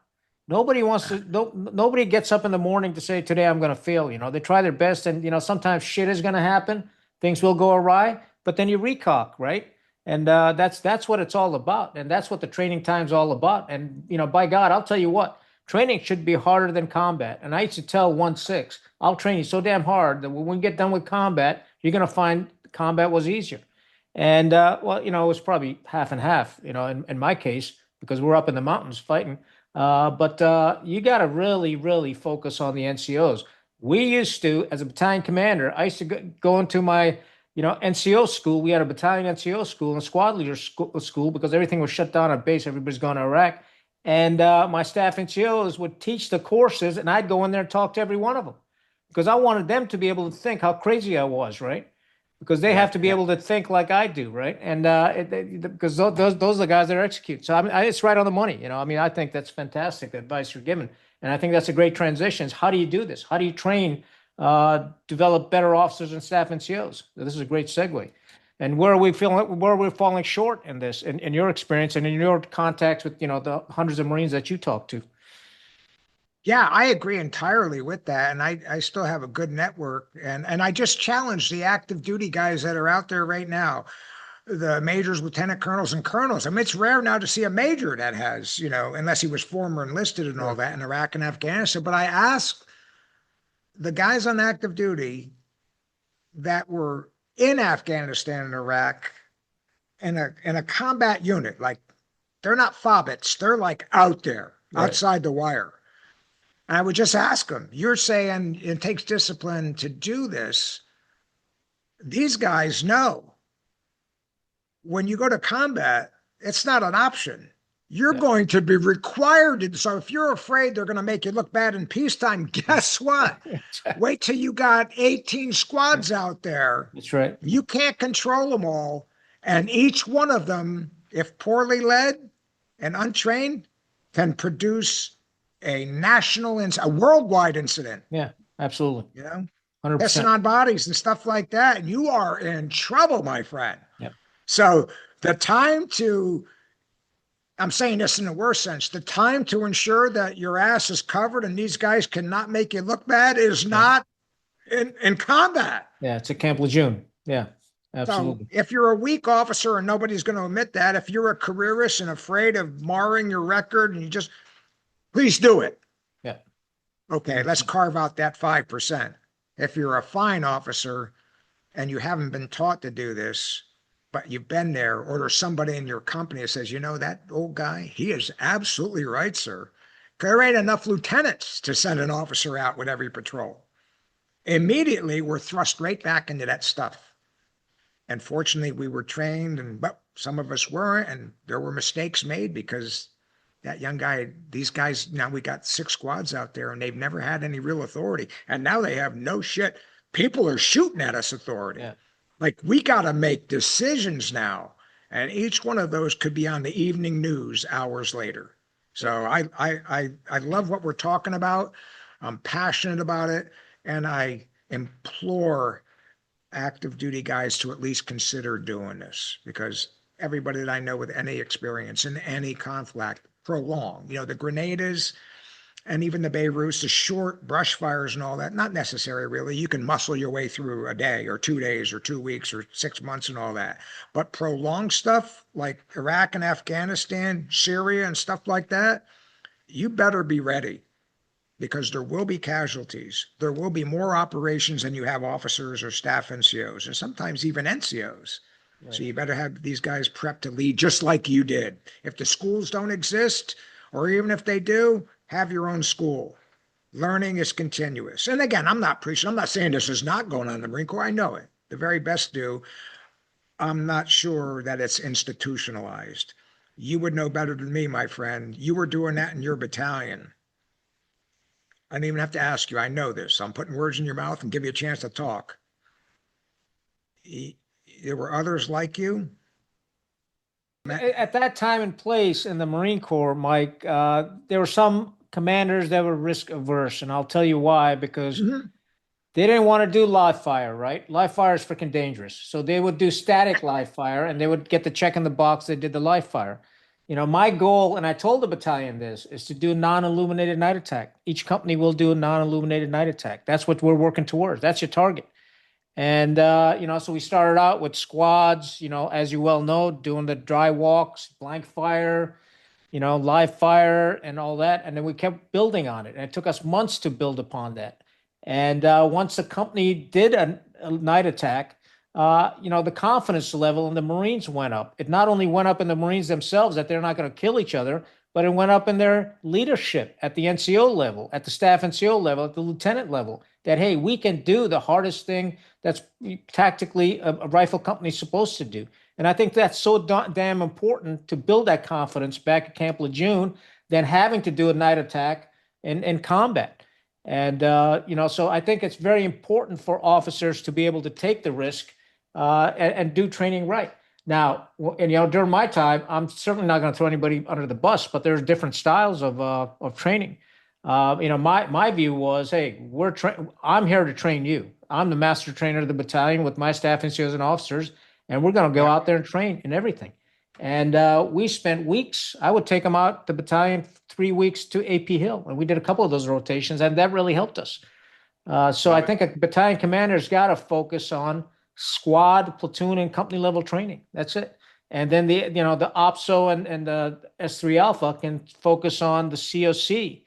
Nobody wants to, nobody gets up in the morning to say, today I'm going to fail. They try their best and, sometimes shit is going to happen. Things will go awry, but then you recock, right? And that's what it's all about. And that's what the training time's all about. And, by God, I'll tell you what, training should be harder than combat. And I used to tell 1-6, I'll train you so damn hard that when we get done with combat, you're going to find combat was easier. And, it was probably half and half, in my case, because we're up in the mountains fighting. But you got to really, really focus on the NCOs. We used to, as a battalion commander, I used to go into my NCO school. We had a battalion NCO school and squad leader school because everything was shut down at base. Everybody's gone to Iraq. And my staff NCOs would teach the courses, and I'd go in there and talk to every one of them because I wanted them to be able to think how crazy I was, right? Because they Yeah, have to be yeah. able to think like I do, right? And because those are the guys that execute. So I mean, it's right on the money. I mean, I think that's fantastic the advice you're giving, and I think that's a great transition. Is how do you do this? How do you train, develop better officers and staff NCOs? This is a great segue. And where are we falling short in this, in your experience and in your contacts with the hundreds of Marines that you talk to? Yeah, I agree entirely with that. And I still have a good network. And I just challenge the active duty guys that are out there right now, the majors, lieutenant colonels, and colonels. I mean, it's rare now to see a major that has, unless he was former enlisted and all Sure. that in Iraq and Afghanistan. But I ask the guys on active duty that were in Afghanistan and Iraq in a combat unit, like they're not fobbits, they're like out there, Right. outside the wire. And I would just ask them, you're saying it takes discipline to do this. These guys know when you go to combat, it's not an option. You're Yeah. going to be required to. So if you're afraid they're going to make you look bad in peacetime, guess what? Wait till you got 18 Yeah. squads out there. That's right. You can't control them all. And each one of them, if poorly led and untrained, can produce a worldwide incident, Yeah. Absolutely. you know, pissing 100%. on bodies and stuff like that. And you are in trouble, my friend. Yeah. So the time to, I'm saying this in the worst sense, the time to ensure that your ass is covered and these guys cannot make you look bad is Yeah. not in combat. Yeah. It's a Camp Lejeune. Yeah. So Absolutely. if you're a weak officer and nobody's going to admit that, if you're a careerist and afraid of marring your record and you just, please do it. Yeah. Okay, let's carve out that 5%. If you're a fine officer and you haven't been taught to do this, but you've been there, or there's somebody in your company that says, that old guy, he is absolutely right, sir. There ain't enough lieutenants to send an officer out with every patrol. Immediately, we're thrust right back into that stuff. And fortunately, we were trained, but some of us weren't, and there were mistakes made because that young guy, these guys, now we got 6 squads out there and they've never had any real authority. And now they have no shit. People are shooting at us authority. Yeah. Like we got to make decisions now. And each one of those could be on the evening news hours later. So I love what we're talking about. I'm passionate about it. And I implore active duty guys to at least consider doing this because everybody that I know with any experience in any conflict, prolonged, the Grenadiers and even the Beiruts, the short brush fires and all that, not necessary really. You can muscle your way through a day or 2 days or 2 weeks or 6 months and all that. But prolonged stuff like Iraq and Afghanistan, Syria and stuff like that, you better be ready because there will be casualties. There will be more operations than you have officers or staff NCOs, and sometimes even NCOs. Right. So you better have these guys prepped to lead just like you did. If the schools don't exist, or even if they do, have your own school. Learning is continuous. And again, I'm not preaching. I'm not saying this is not going on in the Marine Corps. I know it. The very best do. I'm not sure that it's institutionalized. You would know better than me, my friend. You were doing that in your battalion. I don't even have to ask you. I know this. I'm putting words in your mouth and give you a chance to talk. There were others like you. At that time and place in the Marine Corps, Mike, there were some commanders that were risk averse, and I'll tell you why. Because Mhm. they didn't want to do live fire, right? Live fire is freaking dangerous. So they would do static live fire, and they would get the check in the box. They did the live fire. My goal, and I told the battalion this, is to do non-illuminated night attack. Each company will do a non-illuminated night attack. That's what we're working towards. That's your target. And so we started out with squads, as you well know, doing the dry walks, blank fire, live fire and all that. And then we kept building on it. And it took us months to build upon that. And once the company did a night attack, the confidence level in the Marines went up. It not only went up in the Marines themselves that they're not going to kill each other, but it went up in their leadership at the NCO level, at the staff NCO level, at the lieutenant level. that, hey, we can do the hardest thing that's tactically a rifle company is supposed to do. And I think that's so damn important to build that confidence back at Camp Lejeune than having to do a night attack in combat. And, so I think it's very important for officers to be able to take the risk and do training right. Now, and during my time, I'm certainly not going to throw anybody under the bus, but there's different styles of training. My view was, hey, I'm here to train you. I'm the master trainer of the battalion with my staff NCOs and officers, and we're going to go Yeah. out there and train in everything. And we spent weeks. I would take them out the battalion 3 weeks to AP Hill, and we did a couple of those rotations, and that really helped us. So I Love it. think a battalion commander's got to focus on squad, platoon, and company level training. That's it. And then the OPSO and the S3 Alpha can focus on the COC,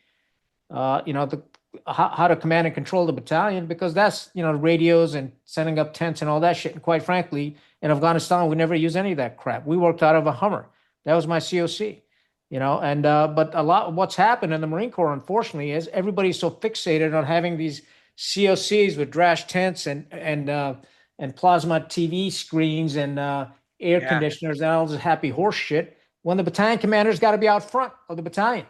the how to command and control the battalion, because that's radios and setting up tents and all that shit. And quite frankly, in Afghanistan, we never used any of that crap. We worked out of a Hummer. That was my COC. But a lot of what's happened in the Marine Corps, unfortunately, is everybody's so fixated on having these COCs with drash tents and plasma TV screens and air conditioners and all this happy horse shit, when the battalion commander's got to be out front of the battalion.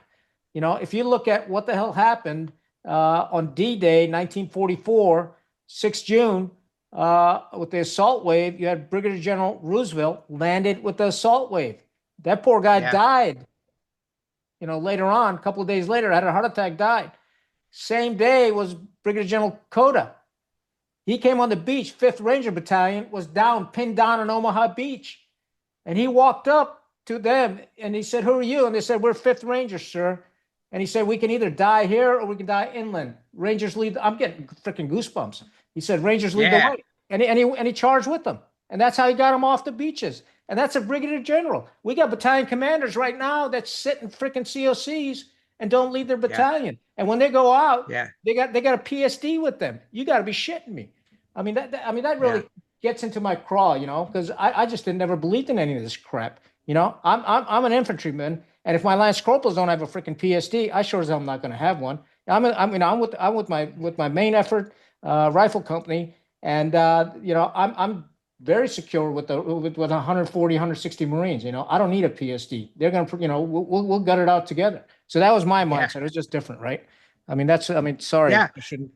If you look at what the hell happened on D-Day, 1944, 6 June, with the assault wave, you had Brigadier General Roosevelt landed with the assault wave. That poor guy died. Later on, a couple of days later, had a heart attack, died. Same day was Brigadier General Cota. He came on the beach, 5th Ranger Battalion, was pinned down on Omaha Beach. And he walked up to them and he said, "Who are you?" And they said, "We're 5th Rangers, sir." And he said, "We can either die here or we can die inland. Rangers lead." I'm getting freaking goosebumps. He said, "Rangers lead the way." And he charged with them. And that's how he got them off the beaches. And that's a brigadier general. We got battalion commanders right now that sit in freaking COCs and don't lead their battalion. And when they go out, they got a PSD with them. You got to be shitting me. I mean that really gets into my craw, because I just never believed in any of this crap. I'm an infantryman, and if my lance corporals don't have a freaking PSD, I sure as hell am not going to have one. I'm with my main effort rifle company, and I'm very secure with 140, 160 Marines. I don't need a PSD. They're going to, we'll gut it out together. So that was my mindset. It's just different, right? Sorry. Yeah. I shouldn't.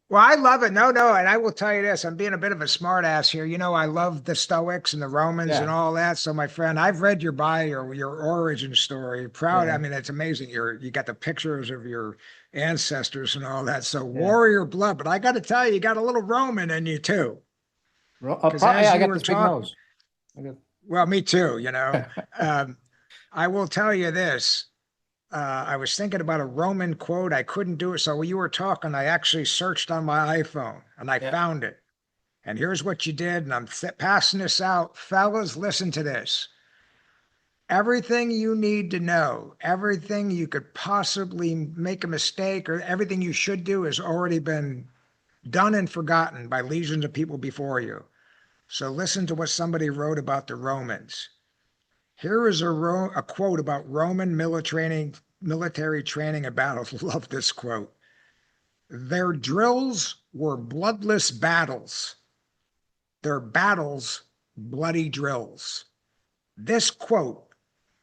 Well, I love it. No. And I will tell you this, I'm being a bit of a smart ass here. I love the Stoics and the Romans and all that. So my friend, I've read your bio, your origin story. Proud. Yeah. I mean, it's amazing. You got the pictures of your ancestors and all that. So warrior blood, but I got to tell you, you got a little Roman in you too. Because I got this big nose. Well, me too, I will tell you this. I was thinking about a Roman quote. I couldn't do it. So when you were talking, I actually searched on my iPhone and I found it. And here's what you did. And I'm passing this out. Fellas, listen to this. Everything you need to know, everything you could possibly make a mistake or everything you should do has already been done and forgotten by legions of people before you. So listen to what somebody wrote about the Romans. Here is a quote about Roman military training and battles. Love this quote. Their drills were bloodless battles. Their battles, bloody drills. This quote,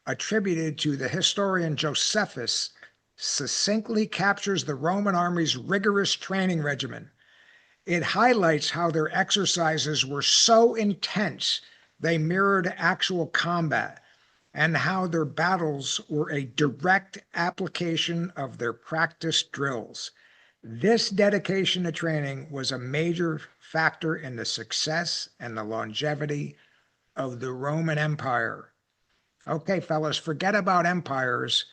attributed to the historian Josephus, succinctly captures the Roman army's rigorous training regimen. It highlights how their exercises were so intense they mirrored actual combat, and how their battles were a direct application of their practiced drills. This dedication to training was a major factor in the success and the longevity of the Roman Empire. Okay, fellas, forget about empires.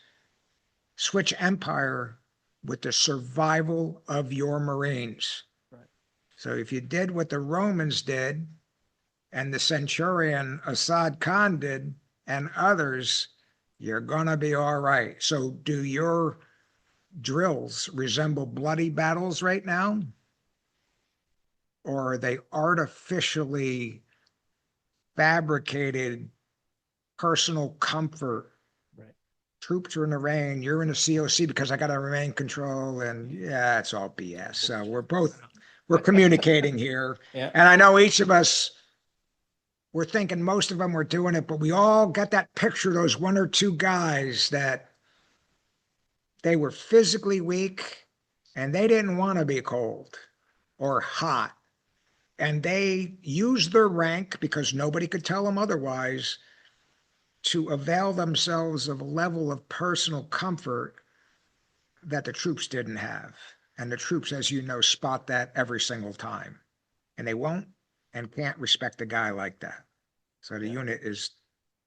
Switch empire with the survival of your Marines. Right. So if you did what the Romans did, and the centurion Assad Khan did, and others, you're going to be all right. So do your drills resemble bloody battles right now? Or are they artificially fabricated personal comfort Right. troops are in the rain, you're in the COC because I got to remain control. And yeah, it's all BS. So we're communicating here. Yeah, And I know each of us, we're thinking most of them were doing it, but we all got that picture, those one or two guys that they were physically weak and they didn't want to be cold or hot. And they used their rank because nobody could tell them otherwise to avail themselves of a level of personal comfort that the troops didn't have. And the troops, as you know, spot that every single time. And they won't and can't respect a guy like that. So the yeah, unit is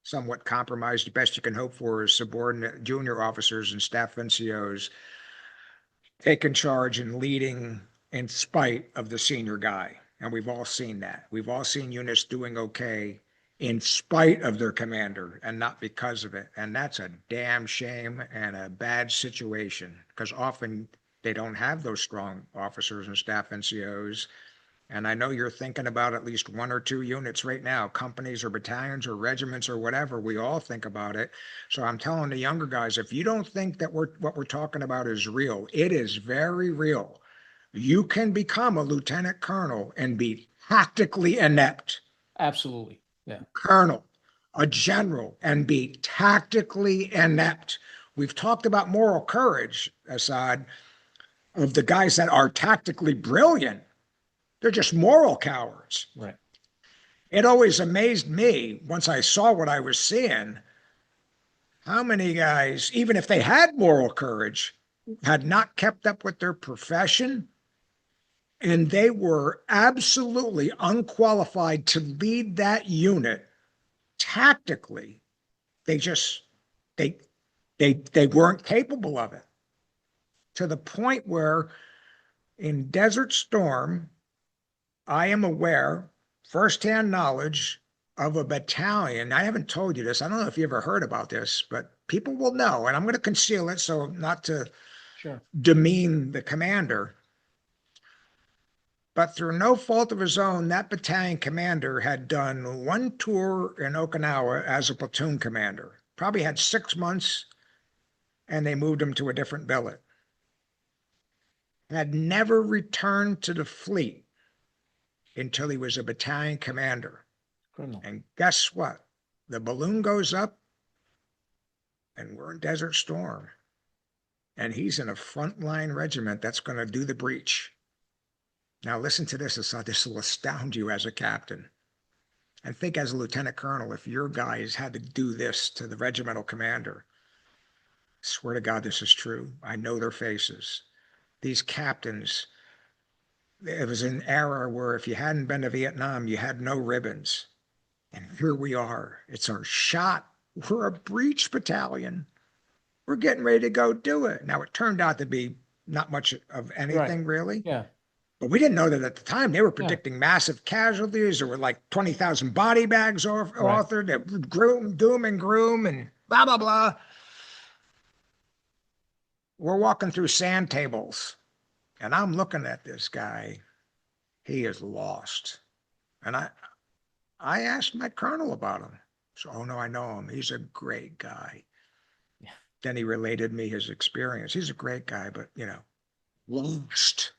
somewhat compromised. The best you can hope for is subordinate junior officers and staff NCOs taking charge and leading in spite of the senior guy. And we've all seen that. We've all seen units doing okay in spite of their commander and not because of it. And that's a damn shame and a bad situation because often they don't have those strong officers and staff NCOs. And I know you're thinking about at least one or two units right now, companies or battalions or regiments or whatever. We all think about it. So I'm telling the younger guys, if you don't think that what we're talking about is real, it is very real. You can become a lieutenant colonel and be tactically inept, absolutely. Yeah, colonel, a general, and be tactically inept. We've talked about moral courage, Assad, of the guys that are tactically brilliant. They're just moral cowards. right. It always amazed me once I saw what I was seeing, how many guys, even if they had moral courage, had not kept up with their profession and they were absolutely unqualified to lead that unit tactically. They just they they weren't capable of it to the point where in Desert Storm I am aware, firsthand knowledge of a battalion. I haven't told you this. I don't know if you ever heard about this, but people will know, and I'm going to conceal it so not to Sure. demean the commander. But through no fault of his own, that battalion commander had done one tour in Okinawa as a platoon commander. Probably had 6 months, and they moved him to a different billet. Had never returned to the fleet until he was a battalion commander. Criminal. And guess what? The balloon goes up and we're in Desert Storm. And he's in a frontline regiment that's going to do the breach. Now, listen to this. This will astound you as a captain. And think as a lieutenant colonel, if your guys had to do this to the regimental commander, I swear to God, this is true. I know their faces. These captains, it was an era where if you hadn't been to Vietnam, you had no ribbons. And here we are. It's our shot. We're a breach battalion. We're getting ready to go do it. Now, it turned out to be not much of Right. anything really, Yeah. but we didn't know that at the time. They were Yeah. predicting massive casualties. There were like 20,000 body bags Right. authored, doom and gloom, and blah, blah, blah. We're walking through sand tables, and I'm looking at this guy. He is lost. And I asked my colonel about him. So, oh no, I know him. He's a great guy. Yeah. Then he related me his experience. He's a great guy, but lost.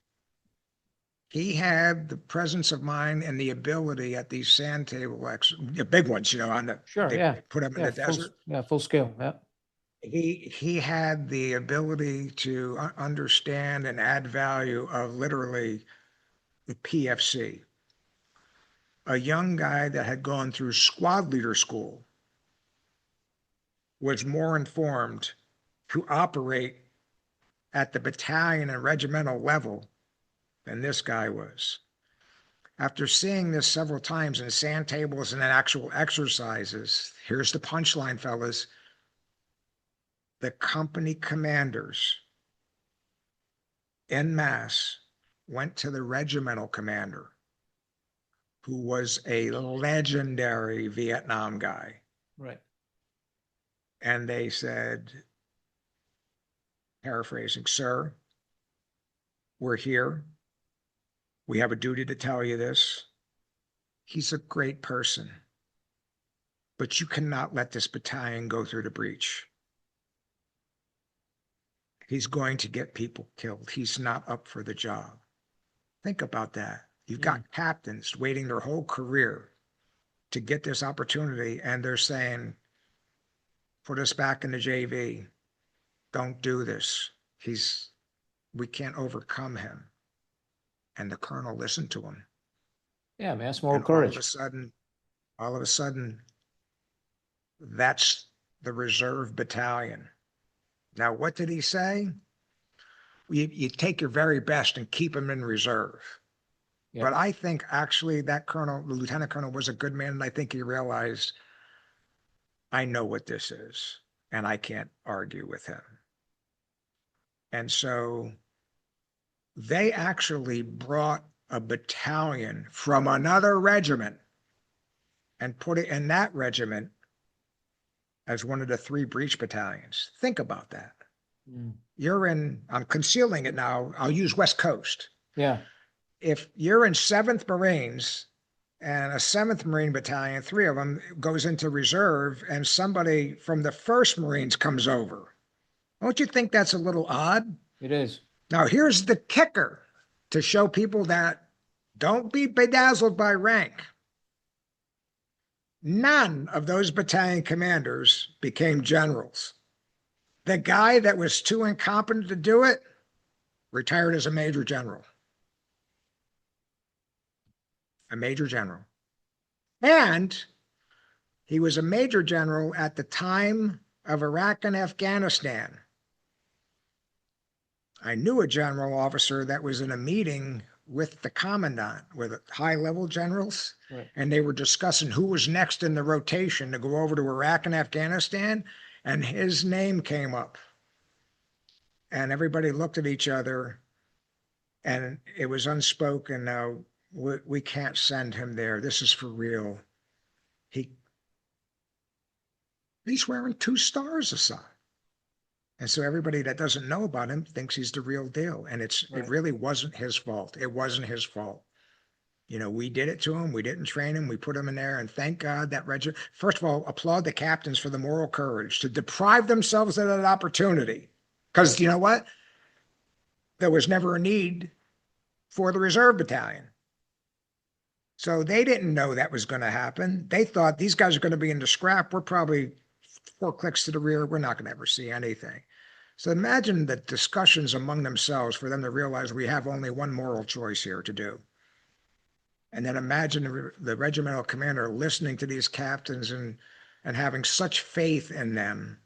He had the presence of mind and the ability at these sand table the big ones, on Sure. they Yeah. put them in Yeah. the desert. Full scale. Yeah. He had the ability to understand and add value of literally the PFC. A young guy that had gone through squad leader school was more informed to operate at the battalion and regimental level than this guy was. After seeing this several times in sand tables and in actual exercises, here's the punchline, fellas. The company commanders en masse went to the regimental commander, who was a legendary Vietnam guy. Right. And they said, paraphrasing, sir, we're here. We have a duty to tell you this. He's a great person, but you cannot let this battalion go through the breach. he's going to get people killed. He's not up for the job. Think about that. You've got captains waiting their whole career to get this opportunity, and they're saying, put us back in the JV. Don't do this. We can't overcome him. And the colonel listened to him. Yeah, man, that's moral And courage. all of a sudden, that's the reserve battalion. Now, what did he say? You take your very best and keep him in reserve. Yep. But I think actually that colonel, the lieutenant colonel, was a good man, and I think he realized, I know what this is, and I can't argue with him. And so they actually brought a battalion from another regiment and put it in that regiment as one of the 3 breach battalions. Think about that. I'm concealing it now. I'll use West Coast. Yeah. If you're in 7th Marines and a 7th Marine Battalion, 3 of them goes into reserve, and somebody from the 1st Marines comes over, don't you think that's a little odd? It is. Now, here's the kicker to show people that don't be bedazzled by rank. None of those battalion commanders became generals. The guy that was too incompetent to do it retired as a major general. A major general. And he was a major general at the time of Iraq and Afghanistan. I knew a general officer that was in a meeting with the commandant, with high-level generals, right, and they were discussing who was next in the rotation to go over to Iraq and Afghanistan, and his name came up. And everybody looked at each other, and it was unspoken. Now, we can't send him there. This is for real. He's wearing 2 stars aside. And so everybody that doesn't know about him thinks he's the real deal. And it really wasn't his fault. It wasn't his fault. You know, we did it to him. We didn't train him. We put him in there. And thank God that regiment, first of all, applaud the captains for the moral courage to deprive themselves of that opportunity. Because you know what? There was never a need for the reserve battalion. So they didn't know that was going to happen. They thought these guys are going to be in the scrap. We're probably 4 clicks to the rear. We're not going to ever see anything. So imagine the discussions among themselves for them to realize we have only one moral choice here to do. And then imagine the regimental commander listening to these captains and having such faith in them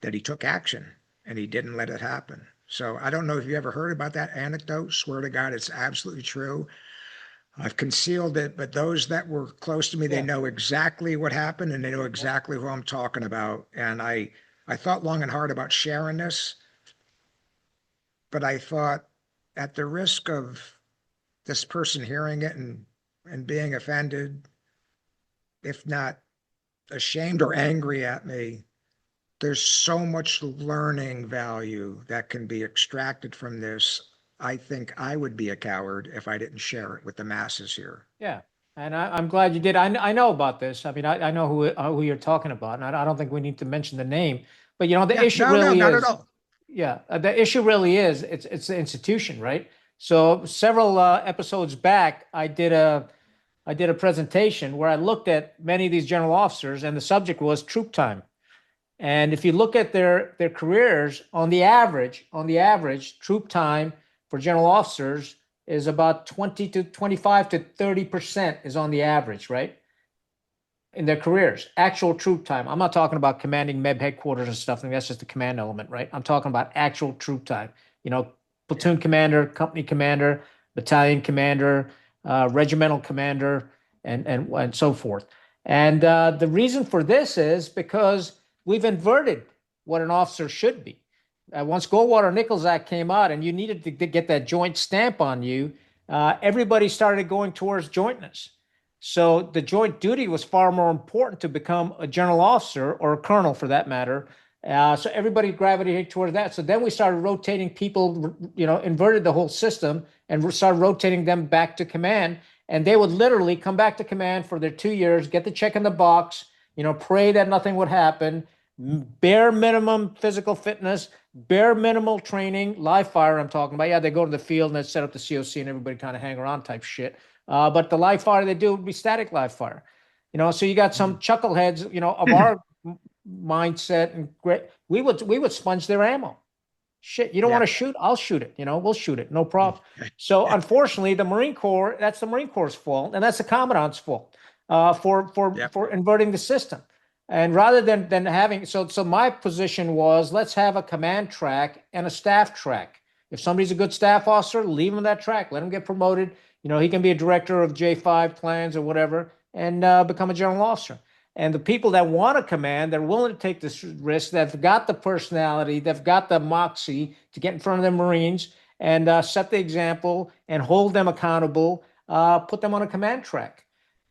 that he took action and he didn't let it happen. So I don't know if you ever heard about that anecdote. Swear to God, it's absolutely true. I've concealed it, but those that were close to me, they know exactly what happened, and they know exactly who I'm talking about. And I thought long and hard about sharing this, but I thought, at the risk of this person hearing it and being offended, if not ashamed or angry at me, there's so much learning value that can be extracted from this. I think I would be a coward if I didn't share it with the masses here. Yeah. And I'm glad you did. I know about this. I mean, I know who you're talking about, and I don't think we need to mention the name. But you know, the issue really not is, at all. Yeah, the issue really is it's the institution, right? So several episodes back, I did a presentation where I looked at many of these general officers, and the subject was troop time. And if you look at their careers, on the average, troop time for general officers is about 20 to 25 to 30% is on the average, right? In their careers, actual troop time. I'm not talking about commanding MEB headquarters and stuff. I think that's just the command element, right? I'm talking about actual troop time. You know, platoon commander, company commander, battalion commander, regimental commander, and so forth. And the reason for this is because we've inverted what an officer should be. Once Goldwater-Nichols Act came out and you needed to get that joint stamp on you, everybody started going towards jointness. So the joint duty was far more important to become a general officer, or a colonel for that matter. So everybody gravitated towards that. So then we started rotating people, you know, inverted the whole system and started rotating them back to command. And they would literally come back to command for their 2 years, get the check in the box, you know, pray that nothing would happen, bare minimum physical fitness, bare minimal training, live fire. I'm talking about. Yeah, they go to the field and they set up the COC and everybody kind of hang around type shit. But the live fire they do would be static live fire. So you got some Mm. chuckleheads, of our mindset and great. We would sponge their ammo. Shit, you don't want Yeah. to shoot? I'll shoot it. We'll shoot it, no problem. So unfortunately, the Marine Corps, that's the Marine Corps' fault, and that's the Commandant's fault for for Yep. for inverting the system. And rather than having so my position was let's have a command track and a staff track. If somebody's a good staff officer, leave him that track. Let him get promoted. He can be a director of J5 plans or whatever and become a general officer. And the people that want to command, they're willing to take this risk. They've got the personality, they've got the moxie to get in front of the Marines and set the example and hold them accountable, put them on a command track.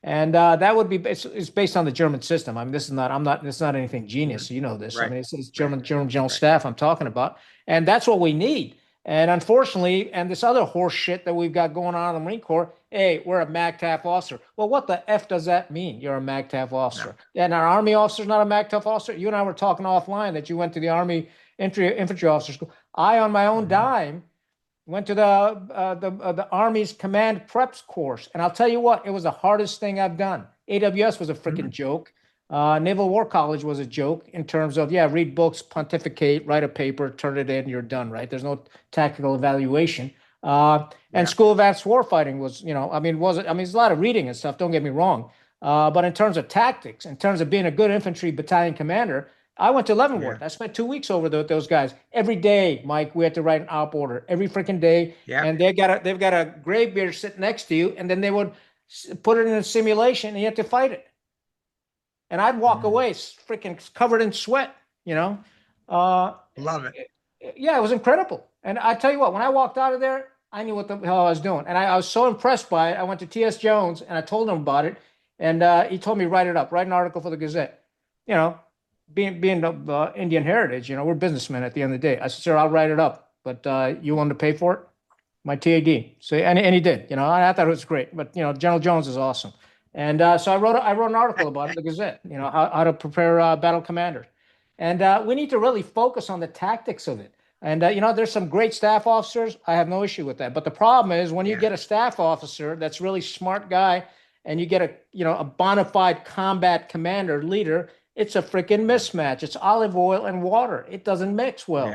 And that would be it's based on the German system. I mean, this is not anything genius. Mhm. You know this. I Right. mean, it's Right. German general Right. staff I'm talking about, and that's what we need. And unfortunately, and this other horse shit that we've got going on in the Marine Corps, hey, we're a MAGTF officer. Well, what the F does that mean? You're a MAGTF No. officer. And our Army officer's not a MAGTF officer. You and I were talking offline that you went to the Army infantry officer school. I, on my own Mhm. dime, went to the Army's command preps course. And I'll tell you what, it was the hardest thing I've done. AWS was a freaking Mhm. joke. Naval War College was a joke in terms of, yeah, read books, pontificate, write a paper, turn it in, you're done, right? There's no tactical evaluation. And Yeah. School of Advanced Warfighting was, I mean, there's a lot of reading and stuff, don't get me wrong. But in terms of tactics, in terms of being a good infantry battalion commander, I went to Yeah. Leavenworth. I spent 2 weeks over there with those guys. Every day, Mike, we had to write an op order every freaking day. Yeah. And they've got a gray bear sitting next to you, and then they would put it in a simulation, and you have to fight it. And I'd walk Mm. away freaking covered in sweat. You know, uh, Love it. yeah, it was incredible. And I tell you what, when I walked out of there, I knew what the hell I was doing, and I was so impressed by it. I went to T.S. Jones and I told him about it, and he told me write it up, write an article for the Gazette. You know, being Indian heritage, we're businessmen at the end of the day. I said, sir, I'll write it up, but you want to pay for it? My TAD. So and he did. I thought it was great. But General Jones is awesome, and so I wrote an article about it in the Gazette. How to prepare battle commanders, and we need to really focus on the tactics of it. And there's some great staff officers. I have no issue with that. But the problem is when you Yeah. get a staff officer that's really smart guy, and you get a bona fide combat commander leader, it's a freaking Yeah. mismatch. It's olive oil and water. It doesn't mix well.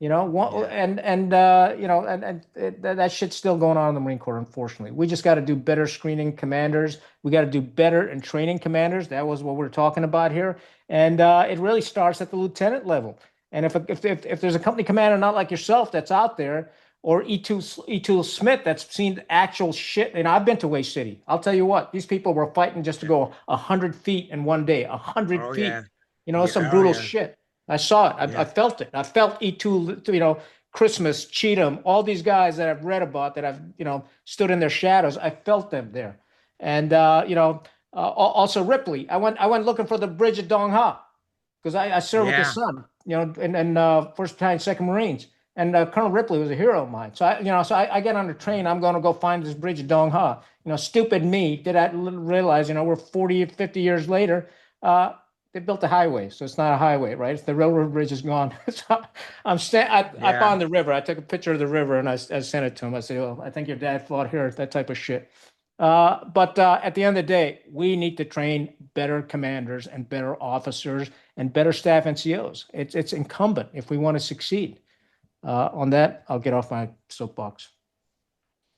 Yeah. One, Yeah. that shit's still going on in the Marine Corps, unfortunately. We just got to do better screening commanders. We got to do better in training commanders. That was what we're talking about here. And it really starts at the lieutenant level. And if there's a company commander not like yourself that's out there, or E2 Smith that's seen actual shit, and I've been to Way City. I'll tell you what, these people were fighting just to Yeah. go 100 feet in one day, 100 Oh feet. yeah. Some Yeah. Oh brutal yeah. shit. I saw it. I Yeah. felt it. I felt E2, Christmas, Cheatham, all these guys that I've read about that I've, stood in their shadows. I felt them there. And, also Ripley. I went looking for the bridge at Dong Ha because I served with the Yeah. son, in 1st Battalion, 2nd Marines. And Colonel Ripley was a hero of mine. So I get on the train. I'm going to go find this bridge at Dong Ha. Stupid me. Did I realize, we're 40, 50 years later. They built a highway, so it's not a highway, right? It's the railroad bridge is gone. So I Yeah. found the river. I took a picture of the river and I sent it to him. I said, "Well, I think your dad fought here." That type of shit. But at the end of the day, we need to train better commanders and better officers and better staff NCOs. It's incumbent if we want to succeed. On that, I'll get off my soapbox.